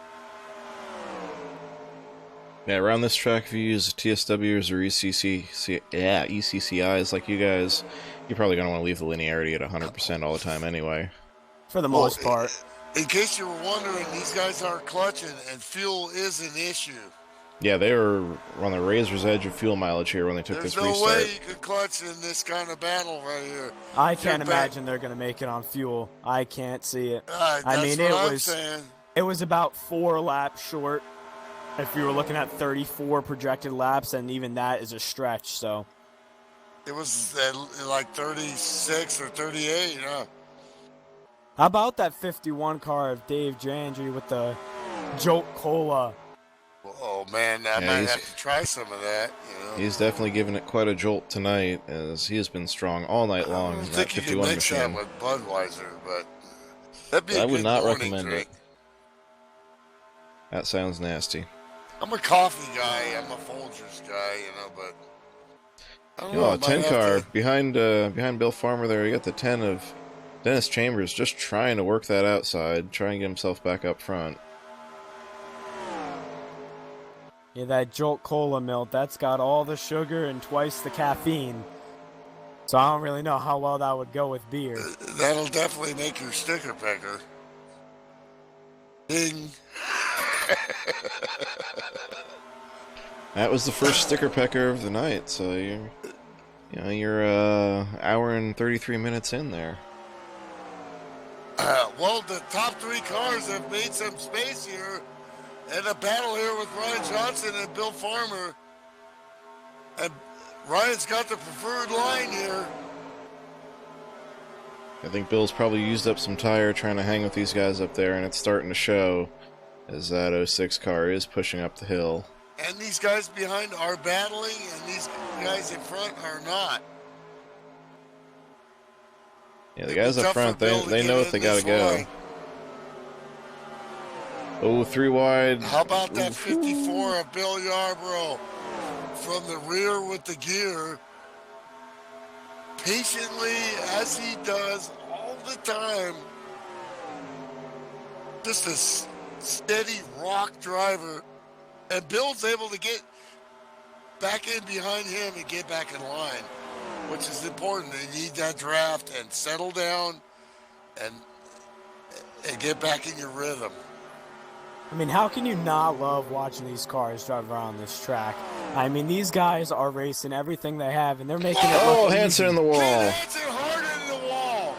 Yeah, around this track, if you use TSWs or ECCIs like you guys, you're probably going to want to leave the linearity at 100% all the time anyway. For the most part. In case you were wondering, these guys are clutching, and fuel is an issue. Yeah, they were on the razor's edge of fuel mileage here when they took There's this no restart. way you could clutch in this kind of battle right here. I can't imagine they're going to make it on fuel. I can't see it. I mean, it was about 4 laps short. If you were looking at 34 projected laps, and even that is a stretch, so. It was like 36 or 38, How about that 51 car of Dave Jandry with the Jolt Cola? Oh man, I might have to try some of that. You know? He's definitely given it quite a jolt tonight, as he has been strong all night long. I don't in think that you can 51 mix machine. that with Budweiser, but that'd be a I would good not morning recommend drink. it. That sounds nasty. I'm a coffee guy. I'm a Folgers guy, you know, but I don't You know. know, I a might 10 have car to- behind Bill Farmer there. You got the 10 of Dennis Chambers just trying to work that outside, trying to get himself back up front. Yeah, that Jolt Cola, Milt, that's got all the sugar and twice the caffeine. So I don't really know how well that would go with beer. That'll definitely make your sticker picker. Ding. That was the first sticker pecker of the night, so you're hour and 33 minutes in there. Well, the top three cars have made some space here, and a battle here with Ryan Johnson and Bill Farmer. And Ryan's got the preferred line here. I think Bill's probably used up some tire trying to hang with these guys up there, and it's starting to show as that 06 car is pushing up the hill. And these guys behind are battling, and these guys in front are not. Yeah, the guys up front, they know what they gotta go. Oh, 3 wide. How about that 54 of Bill Yarbrough from the rear with the gear? Patiently, as he does all the time. Just a steady rock driver. And Bill's able to get back in behind him and get back in line, which is important. They need that draft and settle down and get back in your rhythm. I mean, how can you not love watching these cars drive around this track? I mean, these guys are racing everything they have, and they're making it Oh, look Hansen easy. in the wall. Hansen hard into the wall.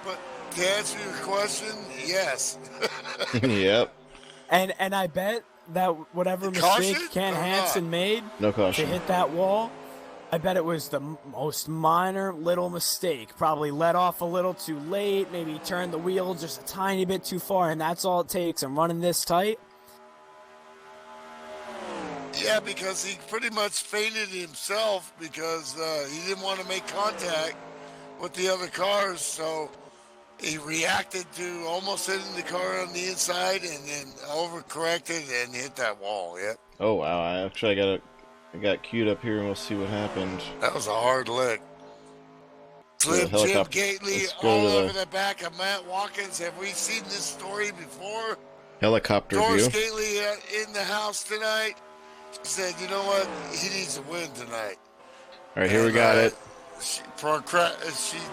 But to answer your question, yes. Yep. And I bet that whatever Caution mistake Ken or Hansen not? made No to caution. hit that wall, I bet it was the most minor little mistake. Probably let off a little too late, maybe turned the wheel just a tiny bit too far, and that's all it takes. And running this tight, Yeah, because he pretty much fainted himself because he didn't want to make contact with the other cars, so he reacted to almost hitting the car on the inside and then overcorrected and hit that wall. Yep, Oh wow! I got queued up here, and we'll see what happened. that was a hard lick. So Slim the Jim helicopter- Gately let's go all to over the back of Matt Watkins. Have we seen this story before? Helicopter Doris view. Gately in the house tonight said, you know what? He needs to win tonight. All right, here we got it. She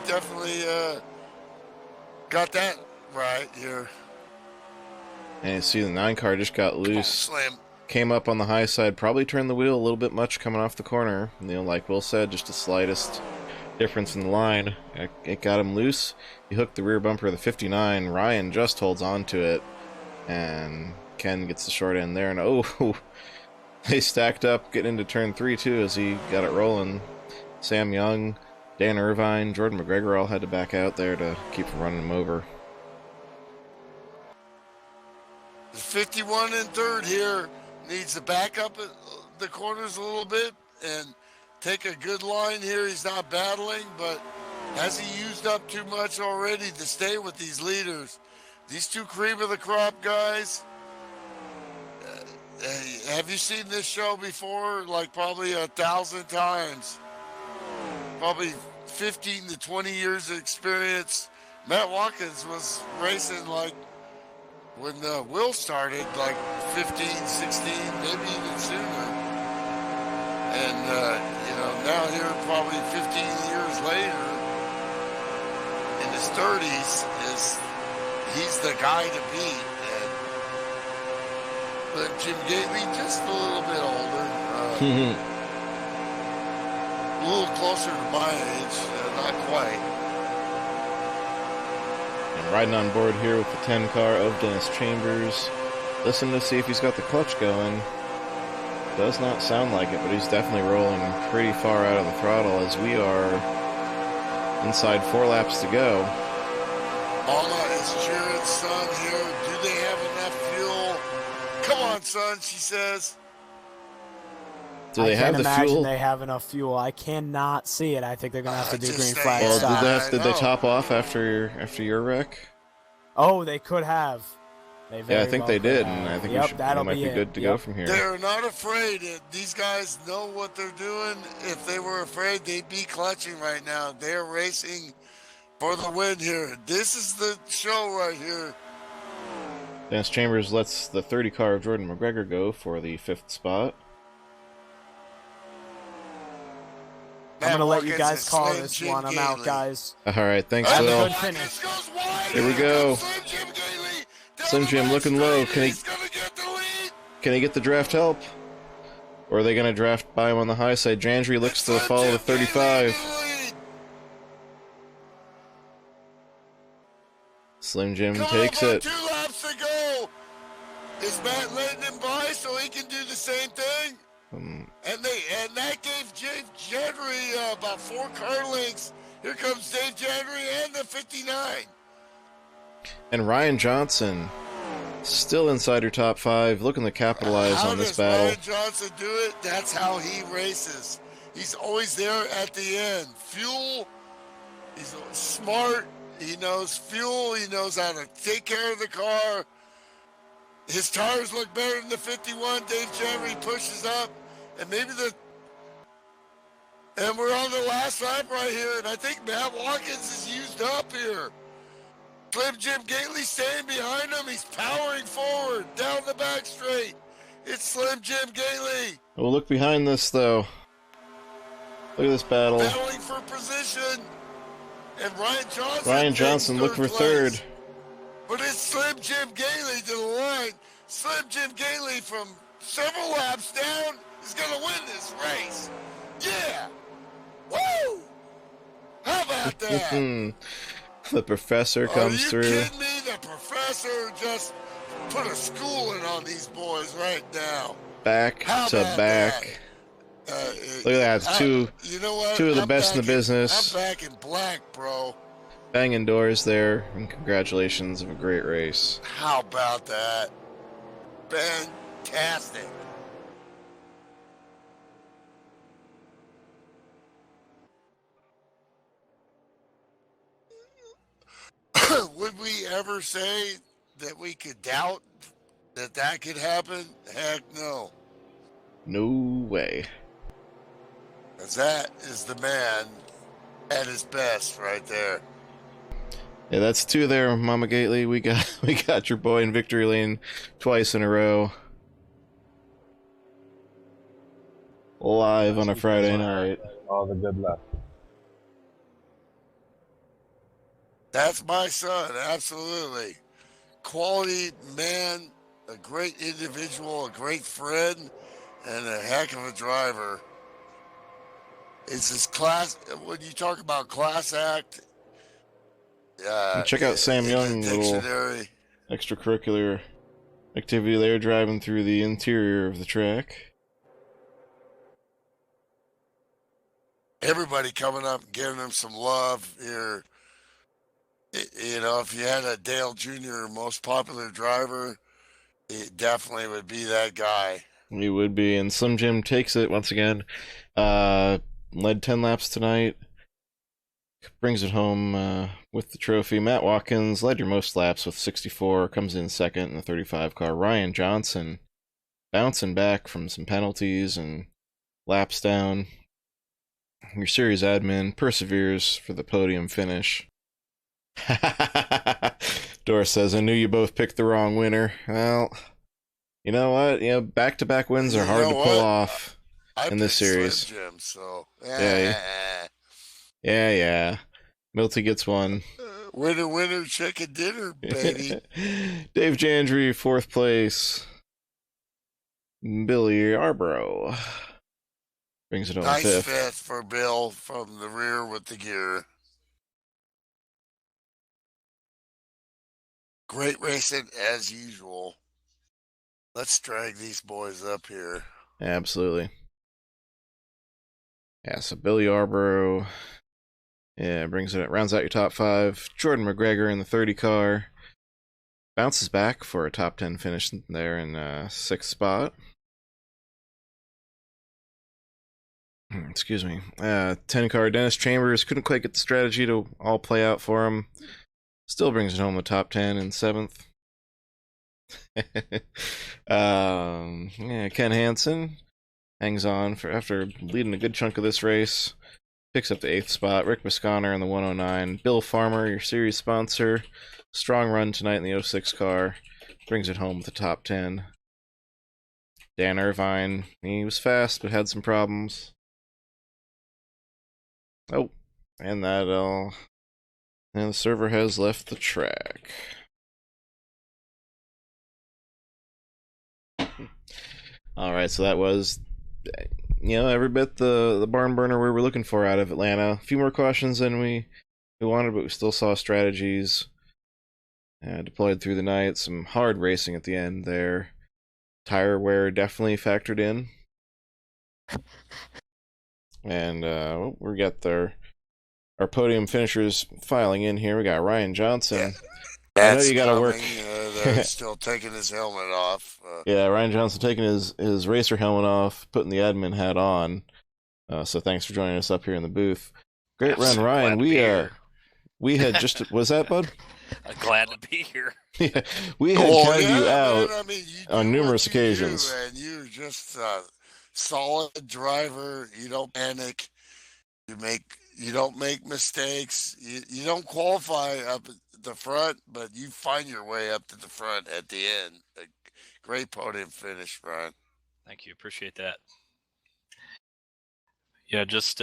definitely got that right here. And you see the 9 car just got Come on, loose. Slim. Came up on the high side, probably turned the wheel a little bit much coming off the corner. You know, like Will said, just the slightest difference in the line. It got him loose. He hooked the rear bumper of the 59. Ryan just holds on to it. And Ken gets the short end there. And oh, they stacked up getting into turn 3 too as he got it rolling. Sam Young, Dan Irvine, Jordan McGregor all had to back out there to keep from running him over. The 51 and third here needs to back up the corners a little bit and take a good line here. He's not battling, but has he used up too much already to stay with these leaders? These two cream of the crop guys. Have you seen this show before? Like probably 1,000 times. Probably 15 to 20 years of experience. Matt Watkins was racing like when Will started, like 15, 16, maybe even sooner. And, now here probably 15 years later, in his 30s, he's the guy to beat. But Jim Gately, just a little bit older. A little closer to my age, not quite. And riding on board here with the 10 car of Dennis Chambers. Listen to see if he's got the clutch going. Does not sound like it, but he's definitely rolling pretty far out of the throttle as we are Inside 4 laps to go. Mama is cheering son here. Do they have enough fuel? Come on, son, she says. Do they have the I can't imagine fuel? they have enough fuel. I cannot see it. I think they're going to have to do Just green stay flag in. Well, stop. did they top off after your wreck? Oh, they could have. They Yeah, very I think well they could did, have. and I think Yep, we that'll might be it. good to go from here. They're not afraid. These guys know what they're doing. If they were afraid, they'd be clutching right now. They're racing for the win here. This is the show right here. Dennis Chambers lets the 30 car of Jordan McGregor go for the 5th spot. I'm going to let you Watkins guys and call Slim this Jim one. I'm out, Gately. guys. All right, thanks, Have a Will. good finish. Goes wide. Here we go. Slim Jim Gately down Slim the Jim back looking low. straight, Can he- he's gonna get the lead. Can he get the draft help? Or are they going to draft by him on the high side? Jandry looks to Slim follow Jim the Gately 35. in the lead. Slim Jim Come takes on, it. 2 laps to go. Is Matt letting him by so he can do the same thing? And that gave Dave Gendry about 4 car lengths. Here comes Dave Gendry and the 59. And Ryan Johnson still inside your top 5, looking to capitalize How on this does battle. Ryan Johnson do it? That's how he races. He's always there at the end. Fuel. He's smart. He knows fuel. He knows how to take care of the car. His tires look better than the 51. Dave Gendry pushes up. And and we're on the last lap right here. And I think Matt Watkins is used up here. Slim Jim Gately staying behind him. He's powering forward down the back straight. It's Slim Jim Gately We'll look behind this, though. Look at this battle. battling for position. And Ryan Johnson looking for place. 3rd. But it's Slim Jim Gately to the line. Slim Jim Gately from several laps down is going to win this race. Yeah. Woo! How about that? The professor comes Are you through. kidding me? The professor just put a schooling on these boys right now. Back How to about back. that? Look at that. You know what? Two of the I'm best in the back business. I'm back in black, bro. Banging doors there, and congratulations of a great race. How about that? Fantastic. Would we ever say that we could doubt that could happen? Heck no. No way. 'Cause that is the man at his best right there. Yeah, that's 2 there, Mama Gately. We got your boy in victory lane twice in a row. Live on a Friday night. All the good luck. That's my son, absolutely. Quality man, a great individual, a great friend, and a heck of a driver. It's his class. When you talk about class act, And check out Sam in Young, the little dictionary. extracurricular activity there, driving through the interior of the track. Everybody coming up and giving him some love here. You know, if you had a Dale Jr. most popular driver, it definitely would be that guy. He would be, and Slim Jim takes it once again. Led 10 laps tonight. Brings it home with the trophy. Matt Watkins led your most laps with 64. Comes in second in the 35 car. Ryan Johnson bouncing back from some penalties and laps down. Your series admin perseveres for the podium finish. Doris says, I knew you both picked the wrong winner. Well, you know what? You know, back-to-back wins are hard to pull off in this picked series. Slim Jim, so Yeah. Milty gets one. Winner, chicken dinner, baby. Dave Jandry, 4th place. Billy Arborough brings it home Nice 5th. fifth for Bill from the rear with the gear. Great racing as usual. Let's drag these boys up here. Absolutely. Yeah, so Billy Arborough Yeah, rounds out your top 5. Jordan McGregor in the 30 car. Bounces back for a top 10 finish there in 6th spot. Excuse me. 10 car Dennis Chambers couldn't quite get the strategy to all play out for him. Still brings it home the top 10 in 7th. Ken Hansen hangs on after leading a good chunk of this race. Picks up the 8th spot. Rick Bisconner in the 109. Bill Farmer, your series sponsor. Strong run tonight in the 06 car. Brings it home with the top 10. Dan Irvine, he was fast but had some problems. Oh, and the server has left the track. Alright, so that was, every bit the barn burner we were looking for out of Atlanta. A few more cautions than we wanted, but we still saw strategies deployed through the night. Some hard racing at the end there. Tire wear definitely factored in. And we got our podium finishers filing in here. We got Ryan Johnson. Yeah. I know you got to work. They're still taking his helmet off. Yeah, Ryan Johnson taking his racer helmet off, putting the admin hat on. So thanks for joining us up here in the booth. Great run, Ryan. We had just was that, bud? Glad to be here. Yeah, we had counted you out you on numerous occasions. And you're just a solid driver. You don't panic. You don't make mistakes. You don't qualify up at the front, but you find your way up to the front at the end. A great podium finish, Ryan. Thank you. Appreciate that. Yeah, just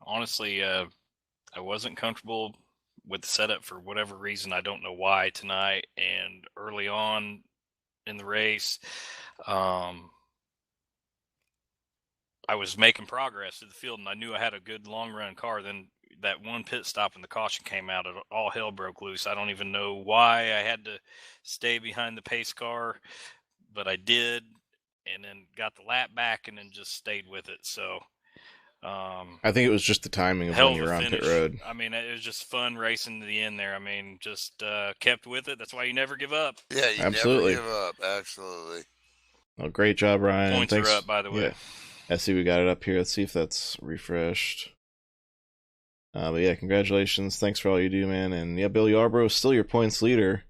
honestly, I wasn't comfortable with the setup for whatever reason. I don't know why tonight. And early on in the race, I was making progress through the field, and I knew I had a good long-run car. Then that one pit stop and the caution came out, and all hell broke loose. I don't even know why I had to stay behind the pace car, but I did, and then got the lap back and then just stayed with it. So I think it was just the timing of when you were on pit road. I mean, it was just fun racing to the end there. I mean, just kept with it. That's why you never give up. Yeah, you Absolutely. never give up. Absolutely. Well, great job, Ryan. Points are up, by the way. Yeah. I see we got it up here. Let's see if that's refreshed. But yeah, congratulations. Thanks for all you do, man. And yeah, Bill Yarbrough is still your points leader.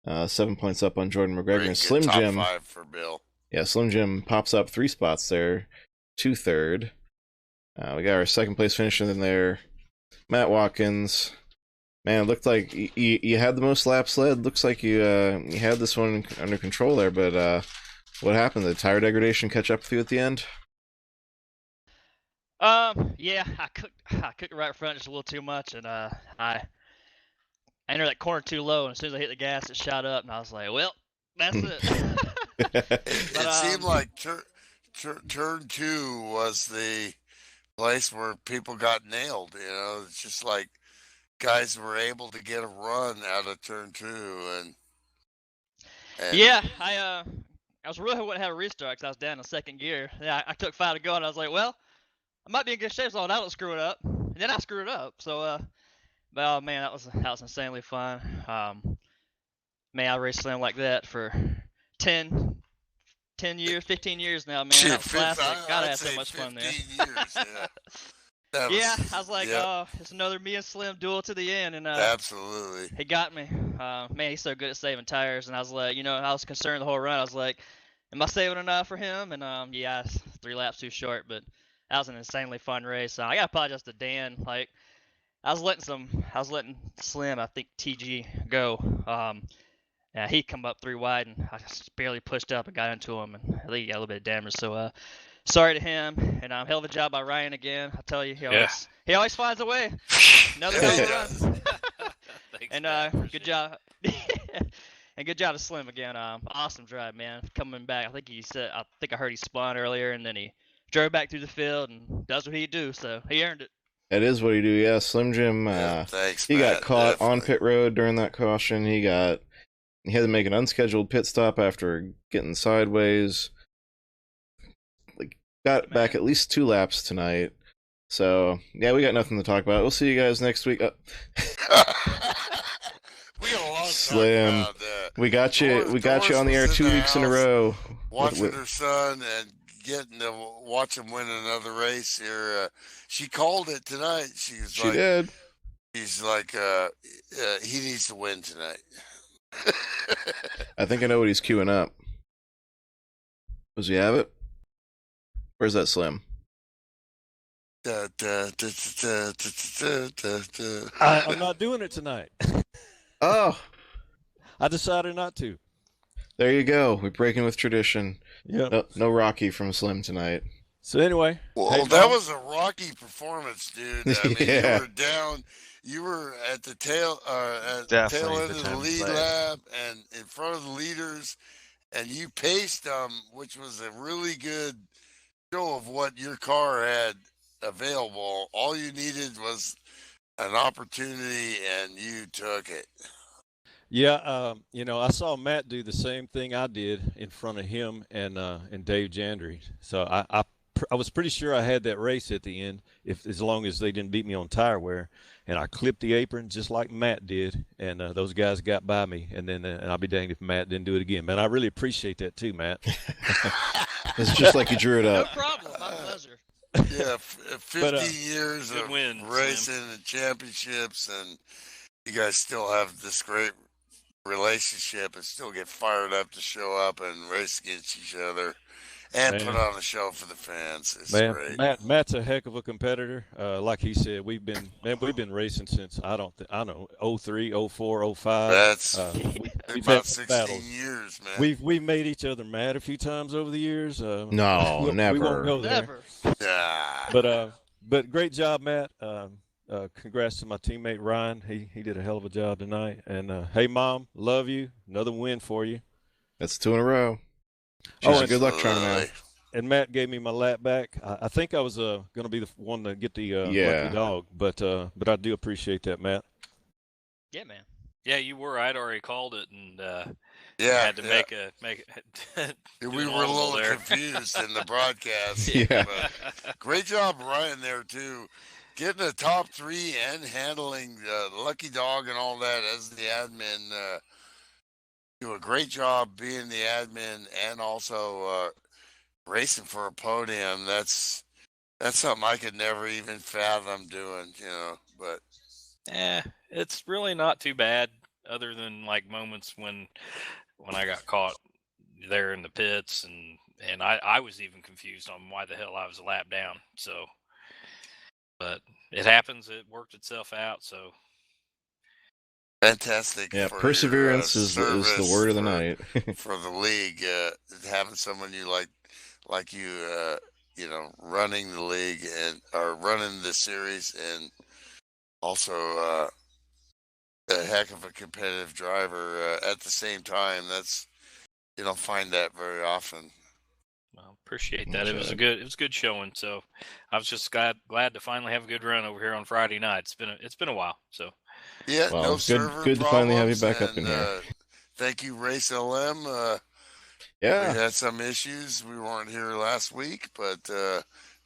7 points up on Jordan McGregor. And Slim top Jim. 5 for Bill. Yeah, Slim Jim pops up 3 spots there to third. We got our second place finisher in there, Matt Watkins. Man, it looked like you had the most laps led. Looks like you had this one under control there, but what happened? Did tire degradation catch up with you at the end? Yeah, I cooked right in front just a little too much, and I entered that corner too low, and as soon as I hit the gas, it shot up, and I was like, well, that's it. It seemed like turn 2 was the place where people got nailed. It's just like guys were able to get a run out of turn 2, and yeah, I was really hoping to have a restart because I was down in second gear. Yeah, I took 5 to go, and I was like, well, I might be in good shape, so I don't screw it up. And then I screwed it up. So, but oh man, that was insanely fun. Man, I raced Slim like that for 10 years, 15 years now, man. That was classic. Gotta have so much fun there. Years, yeah. I was like, oh, it's another me and Slim duel to the end, and absolutely, he got me. Man, he's so good at saving tires, and I was like, I was concerned the whole run. I was like, am I saving enough for him? And yeah, 3 laps too short, but that was an insanely fun race. I gotta apologize to Dan. Like, I was letting Slim, I think TG go. Yeah, he come up 3 wide, and I just barely pushed up and got into him, and I think he got a little bit of damage. So, sorry to him, and hell of a job by Ryan again. I tell you, he always finds a way. Another run. Thanks, and good job. And good job to Slim again. Awesome drive, man. Coming back, I think I heard he spun earlier, and then he drove back through the field and does what he do. So he earned it. That is what he do. Yeah, Slim Jim. Thanks, he Matt, got caught definitely on pit road during that caution. He had to make an unscheduled pit stop after getting sideways. Got back at least 2 laps tonight. So, yeah, we got nothing to talk about. We'll see you guys next week. We got a lot to Slim, talk about. we got you. We got you Doris on the air was 2 in the weeks in a house row. watching her son and getting to watch him win another race here. She called it tonight. She like, did. She's like, he needs to win tonight. I think I know what he's queuing up. Does he have it? Where's that Slim? I'm not doing it tonight. Oh, I decided not to. there you go. We're breaking with tradition. Yep. No Rocky from Slim tonight. So anyway. Well, hey, that Mom. was a rocky performance, dude. I mean, Yeah. you were down. You were at the tail, Definitely end the of the time to lead play. lap and in front of the leaders, and you paced them, which was a really good show of what your car had available. All you needed was an opportunity, and you took it. Yeah, I saw Matt do the same thing I did in front of him and Dave Jandry. So I was pretty sure I had that race at the end, as long as they didn't beat me on tire wear. And I clipped the apron just like Matt did, and those guys got by me. And then and I'll be danged if Matt didn't do it again. Man, I really appreciate that too, Matt. It's just like you drew it No up. problem. My pleasure. Yeah, 15 years good of win, Slim. racing and championships, and you guys still have this great relationship and still get fired up to show up and race against each other and Man. put on a show for the fans. It's Man, great. Matt's a heck of a competitor. Like he said, we've been racing since I don't know 03, 04, 05. That's we've about had 16 battles. years, man. We've made each other mad a few times over the years. No, we never. won't go there. Never. Yeah. But great job, Matt. Congrats to my teammate Ryan. He did a hell of a job tonight. And hey, Mom, love you. Another win for you. That's 2 in a row. She's and good luck trying now. And Matt gave me my lap back. I think I was going to be the one to get the Yeah. lucky dog, but I do appreciate that, Matt. Yeah, man. Yeah, you were. I'd already called it and Yeah. had to make it. We do were an a audible little there. confused in the broadcast. Yeah. But great job, Ryan, there, too. Getting a top 3 and handling the lucky dog and all that as the admin. Do a great job being the admin and also racing for a podium. That's something I could never even fathom doing, but It's really not too bad, other than like moments when I got caught there in the pits, and I was even confused on why the hell I was a lap down. So, but it happens. It worked itself out. So fantastic. Yeah, for perseverance your, is the word of the night. for the league. Having someone you like you, running the league and or running the series, and also a heck of a competitive driver at the same time. That's you don't find that very often. well, appreciate that. It was a good showing. So I was just glad to finally have a good run over here on Friday night. It's been a while. So Yeah, Well, no good- server good to finally have you problems, back up in and, here. Thank you, Race LM. We Yeah. had some issues. We weren't here last week, but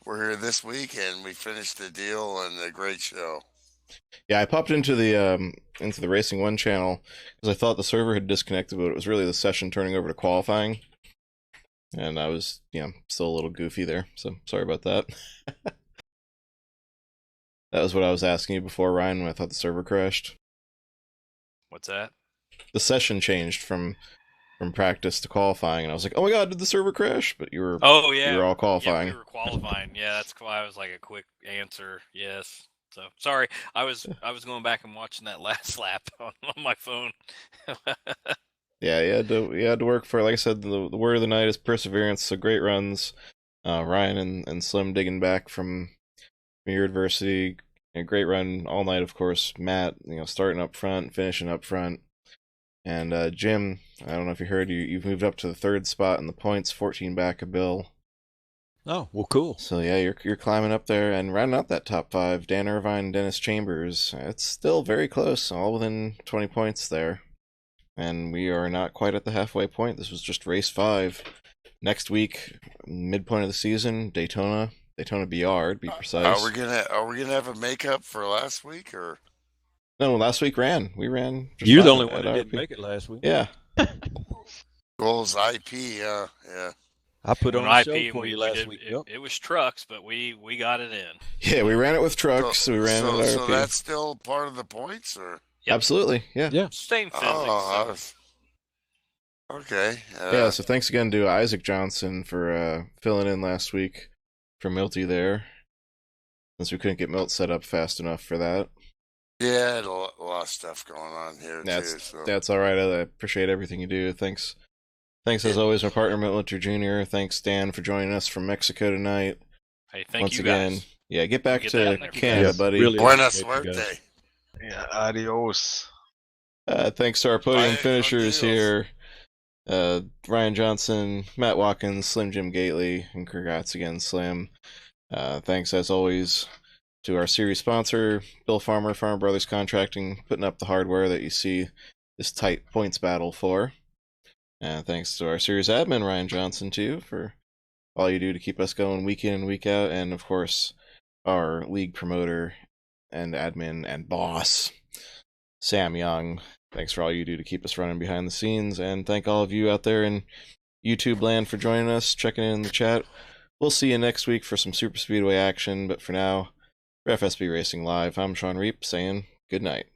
we're here this week, and we finished the deal and a great show. Yeah, I popped into the Racing One channel because I thought the server had disconnected, but it was really the session turning over to qualifying, and I was still a little goofy there. So sorry about that. That was what I was asking you before, Ryan, when I thought the server crashed. what's that? The session changed from practice to qualifying, and I was like, "Oh my god, did the server crash?" But you were Oh yeah, you were all Yeah, qualifying. we were qualifying. Yeah, that's why I was like a quick answer. Yes. So sorry, I was going back and watching that last lap on my phone. Yeah, you had to work for, like I said, the word of the night is perseverance. So great runs, Ryan and Slim digging back from your adversity. A great run all night, of course. Matt, starting up front, finishing up front, and Jim. I don't know if you heard, you've moved up to the 3rd spot in the points, 14 back of Bill. Oh, well, cool. So yeah, you're climbing up there and rounding out that top 5. Dan Irvine, Dennis Chambers. It's still very close, all within 20 points there. And we are not quite at the halfway point. This was just race 5. Next week, midpoint of the season, Daytona. Daytona BR, to be Are precise. we gonna have a makeup for last week or? No, last week we ran. Just You're the fine only one at that didn't RP. make it last week. Yeah. Goals IP, yeah. I put On on a show IP, for we you last did. week. It was trucks, but we got it in. Yeah, we ran it with trucks. So, we ran it at RP. so that's still part of the points, or? Yep. Absolutely, yeah. Yeah. Same physics. Oh, so- okay. Yeah, so thanks again to Isaac Johnson for filling in last week for Milty there, since we couldn't get Milt set up fast enough for that. Yeah, had a lot of stuff going on here too. So. That's all right. I appreciate everything you do. Thanks as always, my partner Milt Winter Jr. Thanks, Dan, for joining us from Mexico tonight. Hey, thank Once you again, guys. yeah, get back Get to down there. Canada, Yes, buddy. really Buena appreciate you guys. suerte. Yeah, adios. Thanks to our podium Bye, finishers adios. here. Ryan Johnson, Matt Watkins, Slim Jim Gately, and congrats again, Slim. Thanks as always to our series sponsor, Bill Farmer Brothers Contracting, putting up the hardware that you see this tight points battle for. Thanks to our series admin, Ryan Johnson, too, for all you do to keep us going week in and week out. And, of course, our league promoter and admin and boss, Sam Young. Thanks for all you do to keep us running behind the scenes. And thank all of you out there in YouTube land for joining us, checking in the chat. We'll see you next week for some Super Speedway action. But for now, for FSB Racing Live, I'm Shawn Reap saying good night.